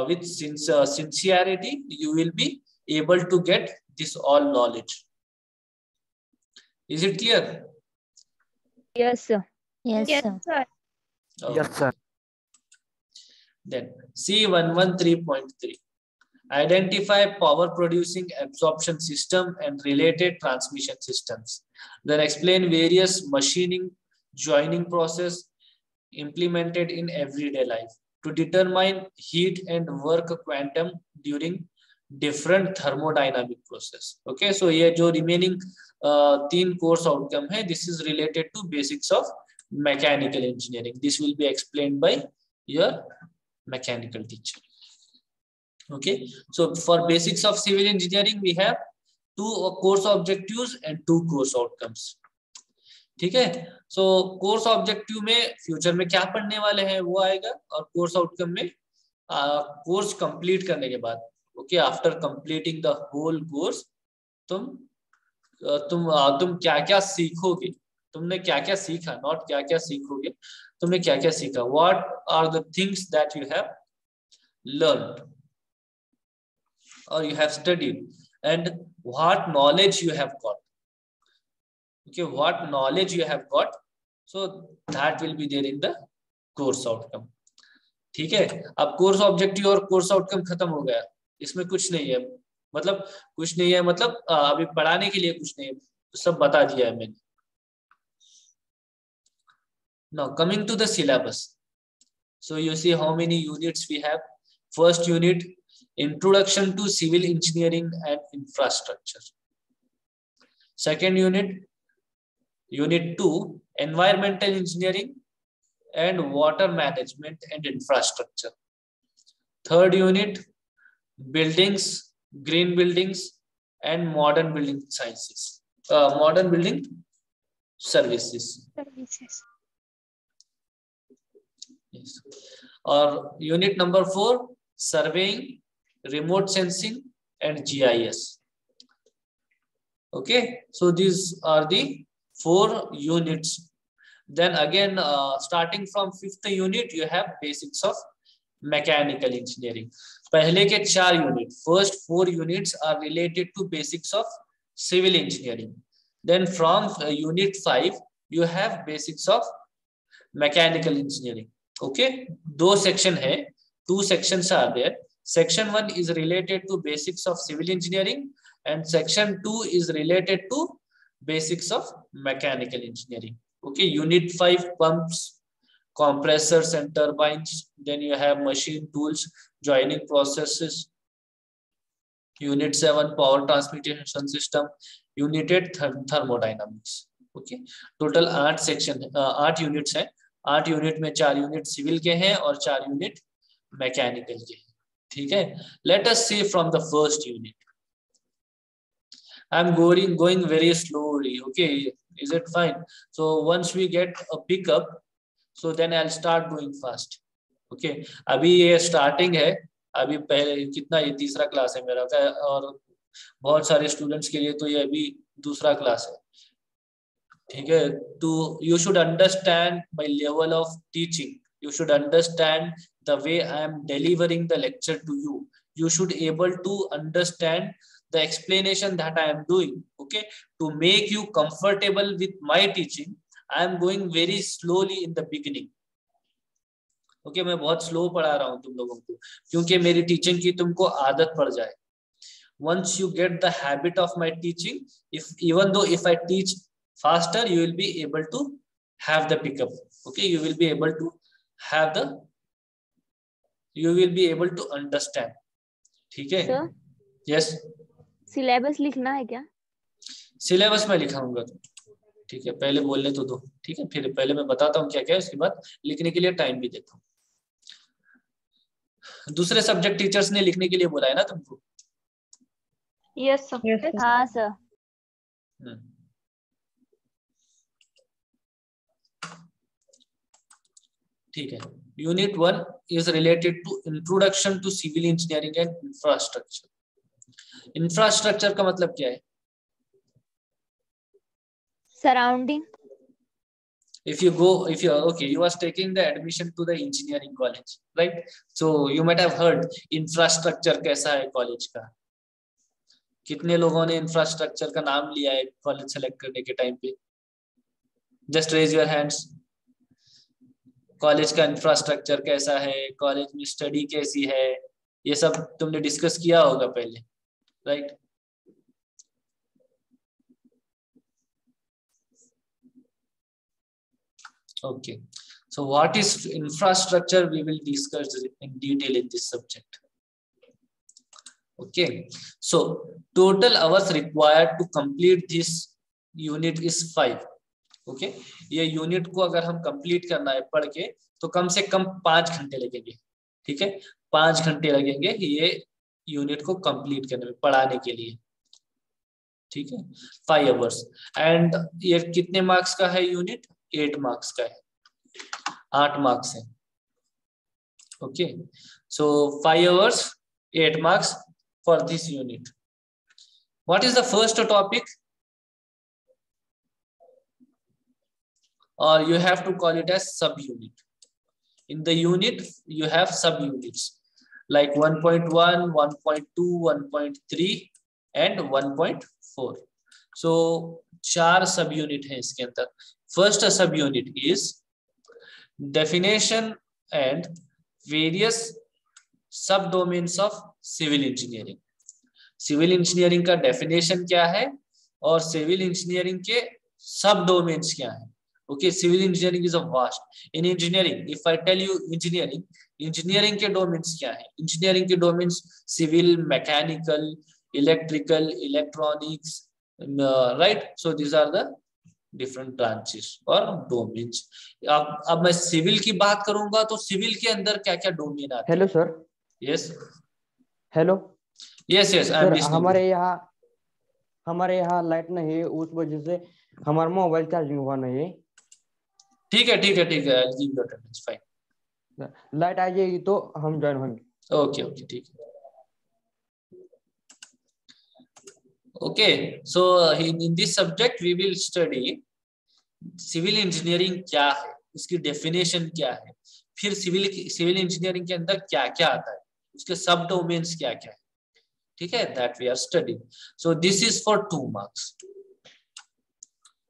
with sincerity, you will be able to get this all knowledge. Is it clear? Yes sir. Yes, sir. Yes, sir. Then C113.3. Identify power producing absorption system and related transmission systems. Then explain various machining, joining process implemented in everyday life to determine heat and work quantum during different thermodynamic process. Okay, so ये जो remaining 3 course outcome है, this is related to basics of mechanical engineering. This will be explained by your mechanical teacher. Okay, so for basics of civil engineering we have 2 course objectives and 2 course outcomes. ठीक है, so course objective में future में क्या पढ़ने वाले हैं वो आएगा, और कोर्स आउटकम में कोर्स कंप्लीट करने के बाद, okay, after completing the whole course तुम क्या क्या सीखोगे, तुमने क्या क्या सीखा, नॉट क्या क्या सीखोगे, तुमने क्या क्या सीखा, what are the things that you have learned or you have studied, and what knowledge you have got. Okay, what knowledge you have got, so that will be there in the course outcome. ठीक है, अब course objective और course outcome खत्म हो गया, इसमें कुछ नहीं है, मतलब कुछ नहीं है, मतलब अभी पढ़ाने के लिए कुछ नहीं है, सब बता दिया है मैंने। Now coming to the syllabus, so you see how many units we have. First unit, Introduction to Civil Engineering and Infrastructure. Second unit, Unit 2, Environmental Engineering and Water Management and Infrastructure. Third unit, Buildings, Green Buildings and Modern Building Sciences. Modern Building Services. Yes. Or Unit number 4, Surveying, Remote Sensing and GIS. Okay, so these are the 4 units. Then again, starting from 5th unit, you have basics of mechanical engineering. पहले के 4 unit, first 4 units are related to basics of civil engineering. Then from unit 5, you have basics of mechanical engineering. Okay, 2 section है, 2 sections are there. Section 1 is related to basics of civil engineering and section 2 is related to basics of mechanical engineering. Okay, unit 5, pumps, compressors and turbines. Then you have machine tools, joining processes. Unit 7, power transmission system. Unit 8, thermodynamics. Okay, total 8 section, 8 units है। 8 unit में 4 unit civil के हैं और 4 unit mechanical के हैं। ठीक है, let us see from the first unit. I am going very slowly, okay, is it fine? So once we get a pickup, so then I will start going fast. Okay, अभी ये starting है, अभी पहले कितना, ये 3रा class है मेरा, और बहुत सारे स्टूडेंट्स के लिए तो ये अभी 2रा क्लास है। ठीक है, तो you should understand my level of teaching. You should understand the way I am delivering the lecture to you. You should able to understand the explanation that I am doing. Okay, to make you comfortable with my teaching, I am going very slowly in the beginning. Okay, मैं बहुत slow पढ़ा रहा हूँ तुम लोगों को, क्योंकि मेरी टीचिंग की तुमको आदत पड़ जाए। once you get the habit of my teaching, even though if I teach faster, you will be able to have the pickup. Okay, you will be able to have the, you will be able to understand. ठीक है? Yes. Syllabus लिखना है क्या? Syllabus में लिखाऊंगा, ठीक है, पहले बोलने तो दो, ठीक है, फिर पहले मैं बताता हूँ क्या क्या है, उसके बाद लिखने के लिए टाइम भी देता हूँ। दूसरे सब्जेक्ट टीचर्स ने लिखने के लिए बोला है ना तुमको? Yes sir. हाँ सर। ठीक है। Unit 1 is related to introduction to civil engineering and infrastructure. Infrastructure का मतलब क्या है? Surrounding. If you okay, you are taking the admission to the engineering college, right? So you might have heard infrastructure कैसा है college का। कितने लोगों ने इंफ्रास्ट्रक्चर का नाम लिया है कॉलेज सेलेक्ट करने के टाइम पे? Just raise your hands. College का इंफ्रास्ट्रक्चर कैसा है, कॉलेज में स्टडी कैसी है, ये सब तुमने डिस्कस किया होगा पहले, right? Okay, so what is infrastructure we will discuss in detail in this subject. Okay, so total hours required to complete this unit is 5. Okay, ये यूनिट को अगर हम कंप्लीट करना है पढ़ के तो कम से कम 5 घंटे लगेंगे, ठीक है, 5 घंटे लगेंगे ये यूनिट को कंप्लीट करने में, पढ़ाने के लिए, ठीक है, 5 hours। एंड ये कितने मार्क्स का है यूनिट? 8 मार्क्स का है, 8 मार्क्स है। Okay, so 5 hours 8 marks for this unit. What is the first topic? Or you have to call it as sub-unit. In the unit you have sub-units like 1.1, 1.2, 1.3 and 1.4. So 4 sub-unit है इसके अंदर। First sub-unit is definition and various sub-domains of civil engineering. Civil engineering का definition क्या है और civil engineering के sub-domains क्या है? Okay, civil engineering is a vast. In engineering, if I tell you engineering, engineering के domains क्या है? Engineering के domains civil, mechanical, electrical, electronics, right? So these are the different branches और domains. अब मैं सिविल की बात करूंगा तो सिविल के अंदर क्या क्या डोमेन आते हैं? Hello sir. Yes hello. Yes yes, I am listening. हमारे यहाँ लाइट नहीं है, उस वजह से हमारा मोबाइल चार्जिंग हुआ नहीं है। ठीक है ठीक है ठीक है, I will give you attendance, fine. Light आ जाएगी तो हम ज्वाइन होंगे। ओके ओके, ठीक है। Okay, so in this subject we will study civil engineering क्या है, उसकी definition क्या है, फिर civil engineering के अंदर क्या क्या आता है, उसके सब डोमेन्स क्या क्या है, ठीक है, that we are studying. So this is for 2 marks.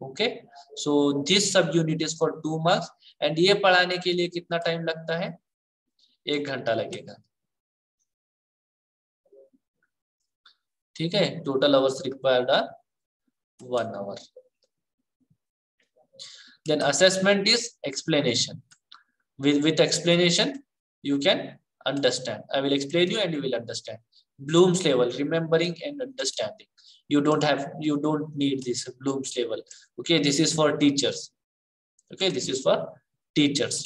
Okay, so this sub unit is for 2 marks and ये पढ़ाने के लिए कितना टाइम लगता है? 1 घंटा लगेगा, ठीक है। Total hours required are 1 hour. Then assessment is explanation. With explanation you can understand. I will explain you and you will understand. Bloom's level, remembering and understanding. You don't need this Bloom's level. Okay, this is for teachers. Okay, this is for teachers.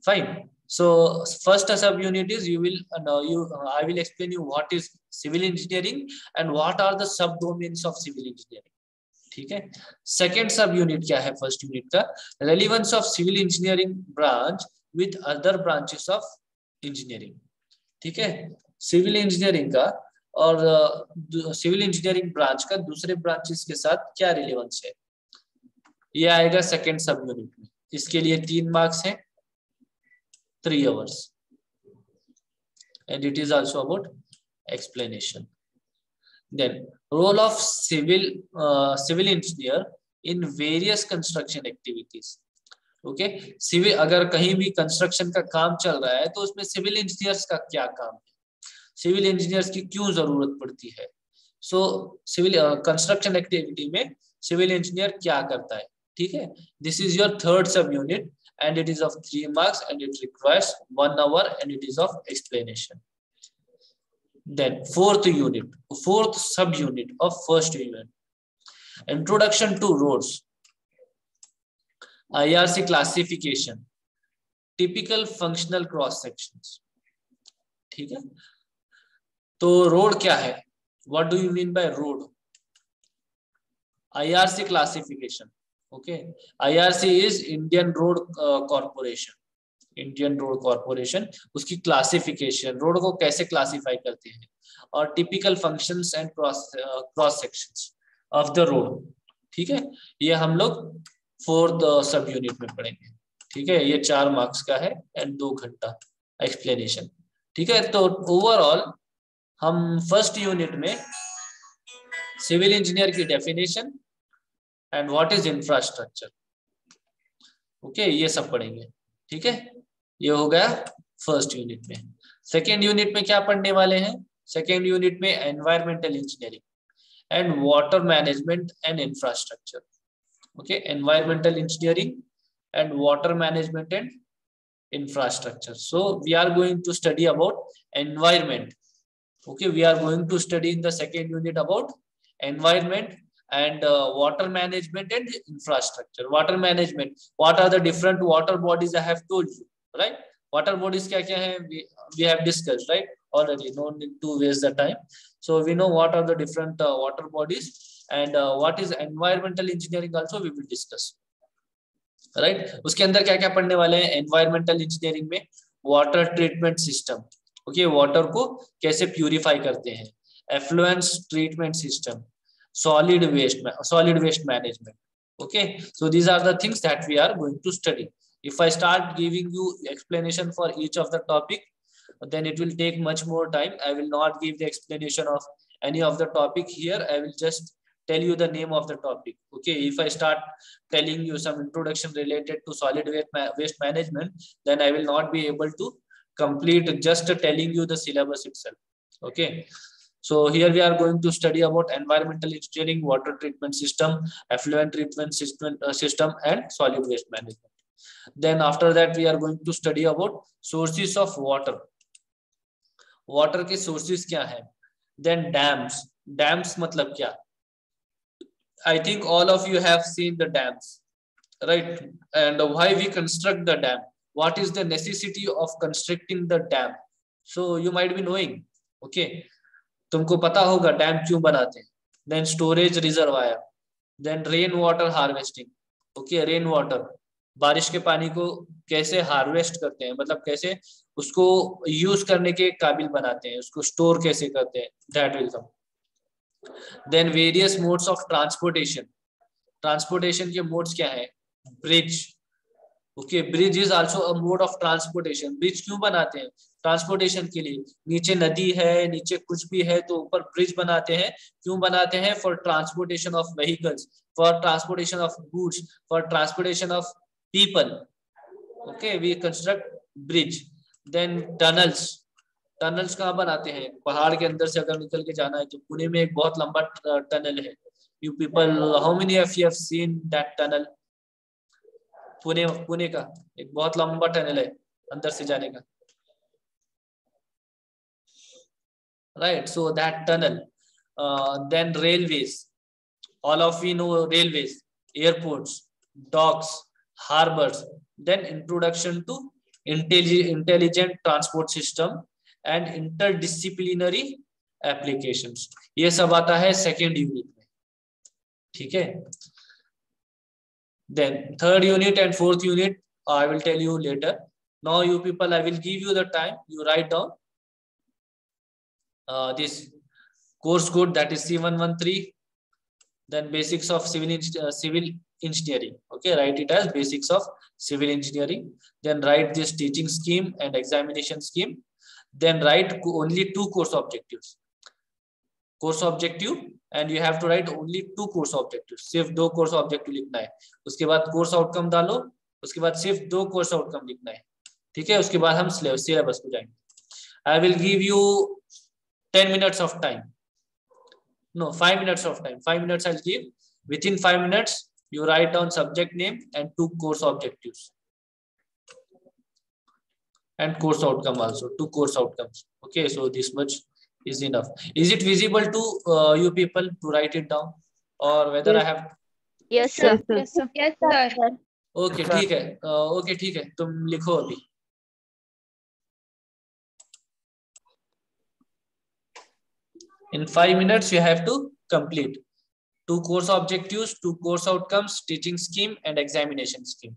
Fine. So first sub unit is I will explain you what is civil engineering and what are the sub domains of civil engineering, ठीक है। Second सब unit क्या है first unit का? Relevance of civil engineering branch with other branches of engineering, ठीक है। Civil engineering का और सिविल इंजीनियरिंग ब्रांच का दूसरे ब्रांचेस के साथ क्या रिलेवेंस है, ये आएगा सेकेंड सब यूनिट में। इसके लिए 3 मार्क्स है, 3 hours, and it is also about explanation. Then role of civil engineer in various construction activities. Okay, civil अगर कहीं भी कंस्ट्रक्शन का काम चल रहा है तो उसमें सिविल इंजीनियर्स का क्या काम है? सिविल इंजीनियर्स की क्यों जरूरत पड़ती है। सो सिविल कंस्ट्रक्शन एक्टिविटी में सिविल इंजीनियर क्या करता है, ठीक है। दिस इज योर थर्ड सब unit and it is of 3 marks and it requires 1 hour and it is of explanation. Then fourth sub unit of first unit, introduction to roads, IRC classification, typical functional cross sections, ठीक है। तो road क्या है, what do you mean by road? IRC classification, okay, IRC is Indian Road Corporation, Indian road corporation, उसकी classification, road को कैसे classify करते हैं, और typical functions and cross sections of the road, ठीक है। ये हम लोग फोर्थ सब यूनिट में पढ़ेंगे, ठीक है। ये 4 मार्क्स का है एंड 2 घंटा एक्सप्लेनेशन, ठीक है। तो ओवरऑल हम फर्स्ट यूनिट में सिविल इंजीनियर की definition and what is infrastructure, okay, ये सब पढ़ेंगे, ठीक है। ये हो गया फर्स्ट यूनिट में। सेकेंड यूनिट में क्या पढ़ने वाले हैं, सेकेंड यूनिट में environmental engineering and water management and infrastructure, okay, environmental engineering and water management and infrastructure. So we are going to study about environment, okay, we are going to study in the second unit about environment and water management and infrastructure. Water management, what are the different water bodies I have told you, right? Water bodies kya kya hai, we have discussed, right, already, no need to waste the time. So we know what are the different water bodies, and what is environmental engineering also we will discuss, right? उसके अंदर क्या क्या पढ़ने वाले हैं environmental engineering में, water treatment system, okay, water को कैसे प्यूरिफाई करते हैं, affluence treatment system, solid waste management, okay. So these are the things that we are going to study. If I start giving you explanation for each of the topic, then it will take much more time. I will not give the explanation of any of the topic here. I will just tell you the name of the topic, okay. If I start telling you some introduction related to solid waste management, then I will not be able to complete just telling you the syllabus itself, okay. So here we are going to study about environmental engineering, water treatment system, effluent treatment system and solid waste management. Then after that we are going to study about sources of water. Water के sources क्या है? Then dams. Dams मतलब क्या? I think all of you have seen the dams, right? And why we construct the dam? What is the necessity of constructing the dam? So you might be knowing, okay. तुमको पता होगा dam क्यों बनाते हैं। Then storage reservoir, then rain water harvesting, okay, rain water, बारिश के पानी को कैसे हार्वेस्ट करते हैं, मतलब कैसे उसको यूज करने के काबिल बनाते हैं, उसको स्टोर कैसे करते हैं, that will come. Then various modes of transportation, transportation के मोड्स क्या है, bridge, okay, bridge is also a mode of transportation. Bridge क्यों बनाते हैं, ट्रांसपोर्टेशन के लिए, नीचे नदी है, नीचे कुछ भी है तो ऊपर ब्रिज बनाते हैं, क्यों बनाते हैं, for transportation of vehicles, for transportation of goods, for transportation of people, okay, we construct bridge. Then tunnels, tunnels कहाँ बनाते हैं, पहाड़ के अंदर से अगर निकल के जाना है तो पुणे में एक बहुत लंबा टनल है, you people, how many of you have seen that tunnel, Pune का एक बहुत लंबा टनल है अंदर से जाने का, right? So that tunnel, then railways, all of we know railways, airports, docks, harbors, then introduction to intelligent transport system and interdisciplinary applications, ये सब आता है सेकेंड यूनिट में, ठीक है। Then third unit and fourth unit I will tell you later. Now you people, I will give you the time, you write down this course code, that is C113, then basics of civil engineering, okay, write it as basics of civil engineering, then write this teaching scheme and examination scheme, then write only 2 course objectives, course objective, and you have to write only 2 course objectives, सिर्फ 2 course objective लिखना है, उसके बाद course outcome डालो, उसके बाद सिर्फ 2 course outcome लिखना है, ठीक है। उसके बाद हम syllabus को जाएंगे। I will give you 10 minutes of time. No, 5 minutes of time. 5 minutes I'll give. Within 5 minutes, you write down subject name and 2 course objectives. And course outcome also, 2 course outcomes. Okay, so this much is enough. Is it visible to you people to write it down, or whether yes. I have? Yes sir. Yes, sir. Yes, sir. Okay, ठीक है. Okay, ठीक है. तुम लिखो अभी. In 5 minutes, you have to complete 2 course objectives, 2 course outcomes, teaching scheme, and examination scheme.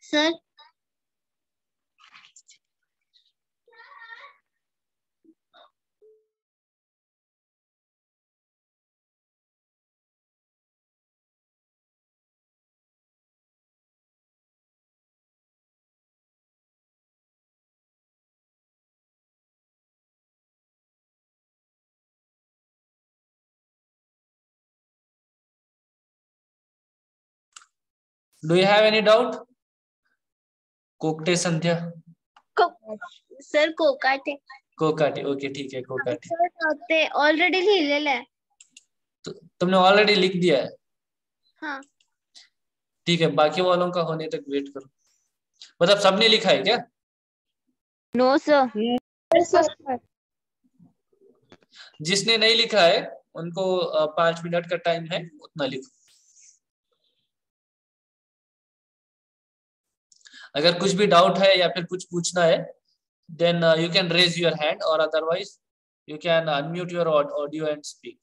Sir. Do you have any doubt? Kokate Sandhya. Sir Kokate. Kokate. Okay, ठीक है. Kokate. Sir already लिहिलेलं आहे. तुमने ऑलरेडी लिख दिया है. हाँ. ठीक है, बाकी वालों का होने तक वेट करो. मतलब सबने लिखा है क्या? No sir. जिसने नहीं लिखा है उनको 5 मिनट का टाइम है, उतना लिखो. अगर कुछ भी डाउट है या फिर कुछ पूछना है, then you can raise your hand, or otherwise you can unmute your audio and speak.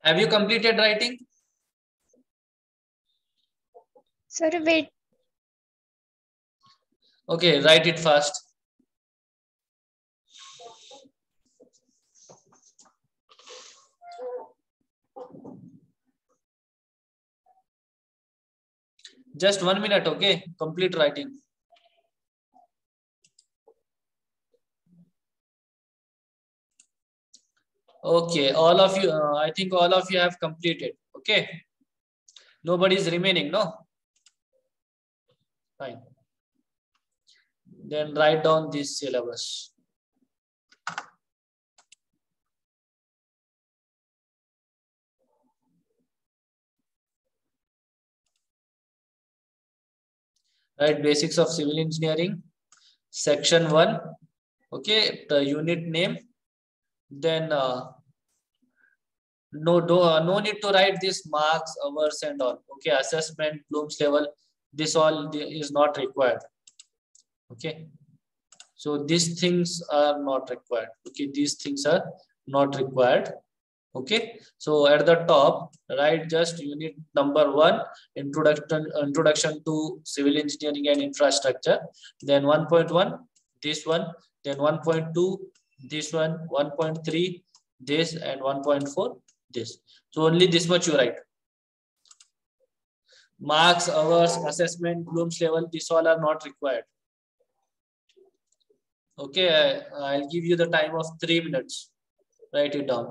Have you completed writing? Sir, wait. Okay, write it fast. Just 1 minute, okay? Complete writing. Okay, all of you, I think all of you have completed, okay? Nobody is remaining, no? Fine. Then write down this syllabus. Right, basics of civil engineering, section 1, okay, the unit name. Then no need to write this marks, hours and all. Okay, assessment, Bloom's level, this all is not required. Okay, so these things are not required. Okay, these things are not required. Okay, so at the top, write just unit number 1, introduction to civil engineering and infrastructure. Then 1.1, this one. Then 1.2, this one. 1.3, this, and 1.4, this. So only this much you write. Marks, hours, assessment, Bloom's level, this all are not required. Okay, I'll give you the time of 3 minutes. Write it down.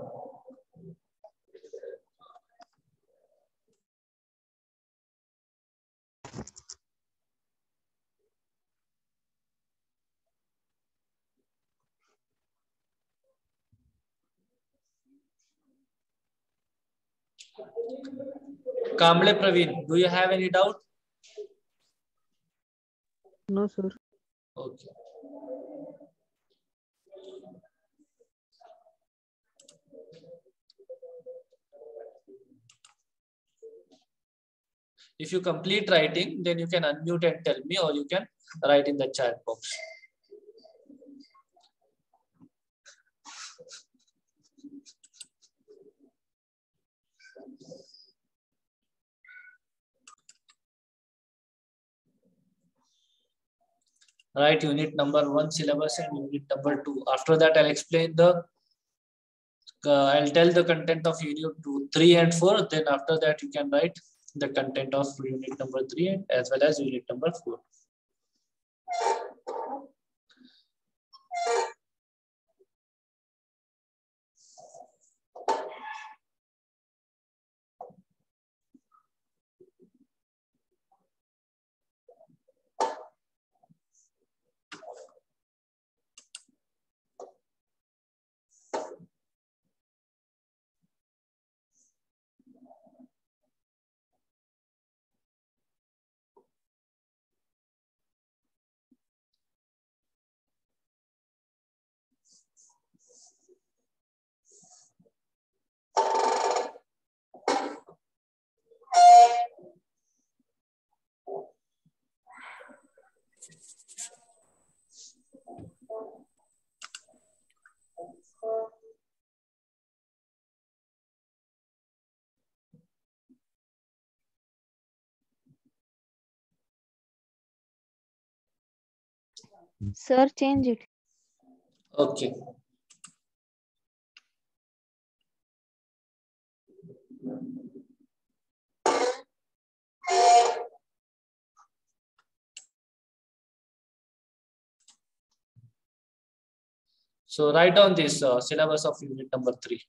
Kamble Praveen, do you have any doubt? No, sir. Okay. If you complete writing, then you can unmute and tell me, or you can write in the chat box. Write unit number 1 syllabus and unit number 2. After that, I'll explain the, I'll tell the content of unit 2, 3 and 4. Then after that, you can write the content of unit number 3 as well as unit number 4. Sir, change it. Okay. So write down this syllabus of unit number 3.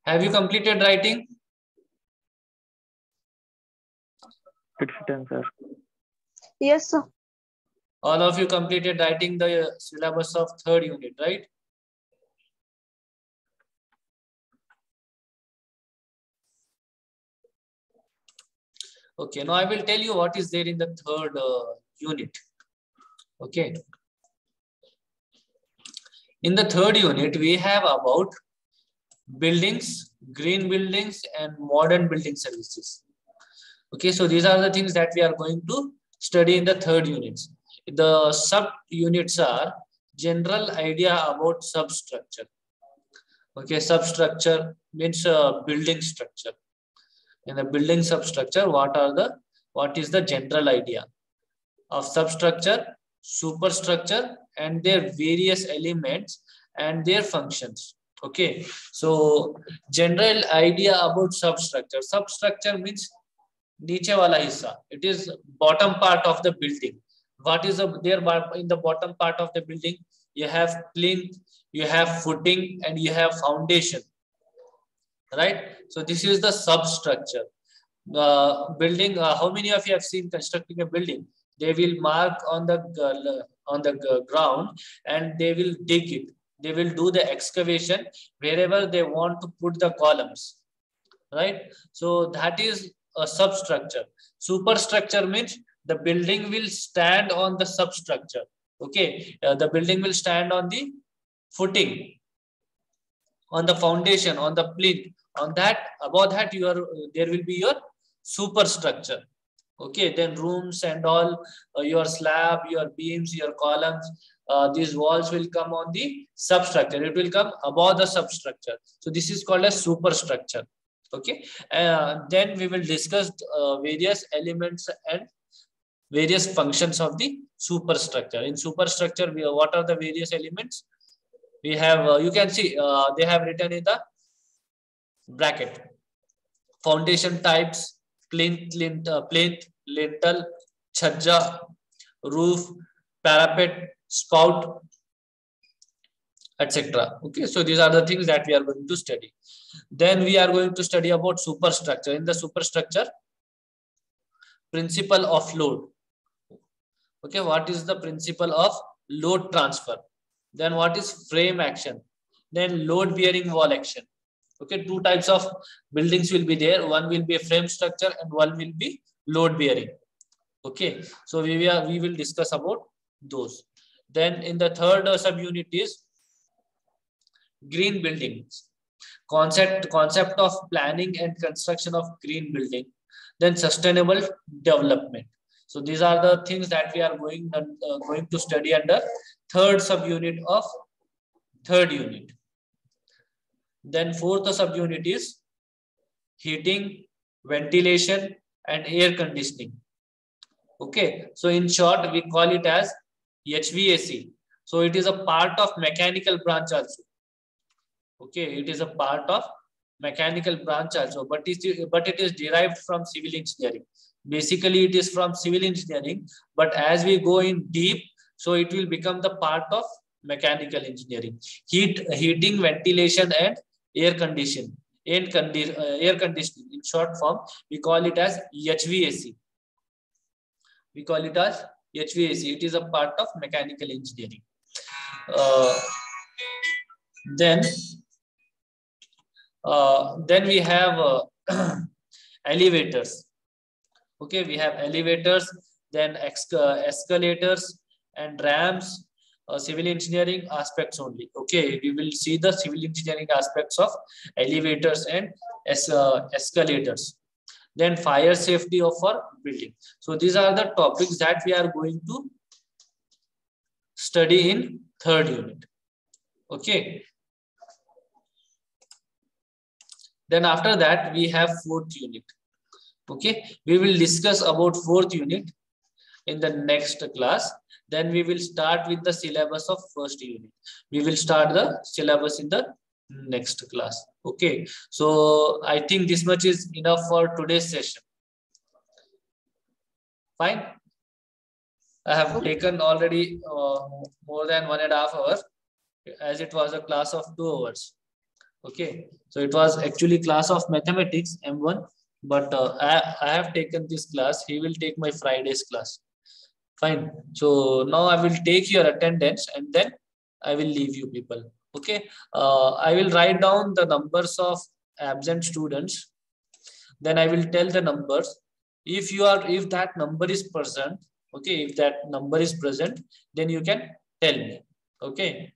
Have you completed writing? It's done, sir. Yes, sir. All of you completed writing the syllabus of 3rd unit, right? Okay, now I will tell you what is there in the 3rd unit. Okay. In the 3rd unit, we have about buildings, green buildings, and modern building services. Okay, so these are the things that we are going to study in the 3rd units. The sub units are general idea about substructure. Okay, substructure means building structure. In the building substructure, what is the general idea of substructure, superstructure, and their various elements and their functions. Okay, so general idea about substructure. Substructure means niche wala hissa. It is bottom part of the building. What is there in the bottom part of the building? You have plinth, you have footing, and you have foundation. Right? So this is the substructure. Building. How many of you have seen constructing a building? They will mark on the ground and they will dig it. They will do the excavation wherever they want to put the columns. Right? So that is a substructure. Superstructure means the building will stand on the substructure. Okay, the building will stand on the footing, on the foundation, on the plinth. On that, above that, there will be your superstructure. Okay, then rooms and all, your slab, your beams, your columns, these walls will come on the substructure. It will come above the substructure. So this is called a superstructure. Okay, then we will discuss various elements and various functions of the superstructure. In superstructure, what are the various elements? We have, you can see, they have written in the bracket. Foundation types, plinth, lintel, chhajja, roof, parapet, spout, etc. Okay, so these are the things that we are going to study. Then we are going to study about superstructure. In the superstructure, principle of load. Okay, what is the principle of load transfer? Then what is frame action? Then load bearing wall action. Okay, two types of buildings will be there. One will be a frame structure and one will be load bearing. Okay, so we will discuss about those. Then in the 3rd subunit is green buildings. Concept of planning and construction of green building. Then sustainable development. So these are the things that we are going to study under 3rd subunit of 3rd unit. Then 4th subunit is heating, ventilation, and air conditioning. Okay, so in short, we call it as HVAC. So it is a part of mechanical branch also. Okay, it is a part of mechanical branch also, but it is derived from civil engineering. Basically, it is from civil engineering, but as we go in deep, so it will become the part of mechanical engineering. Heating, ventilation, and air conditioning. Air conditioning. In short form, we call it as HVAC. We call it as HVAC. It is a part of mechanical engineering. Then we have elevators. Okay, we have elevators, then escalators and ramps, civil engineering aspects only. Okay, we will see the civil engineering aspects of elevators and escalators. Then fire safety of our building. So these are the topics that we are going to study in 3rd unit. Okay. Then after that, we have 4th unit. Okay, we will discuss about 4th unit in the next class. Then we will start with the syllabus of 1st unit. We will start the syllabus in the next class. Okay, so I think this much is enough for today's session. Fine. I have taken already more than 1.5 hours, as it was a class of 2 hours. Okay, so it was actually class of mathematics M1, but I have taken this class. He will take my Friday's class. Fine. So now I will take your attendance and then I will leave you people. Okay. I will write down the numbers of absent students. Then I will tell the numbers. If that number is present, okay, if that number is present, then you can tell me. Okay.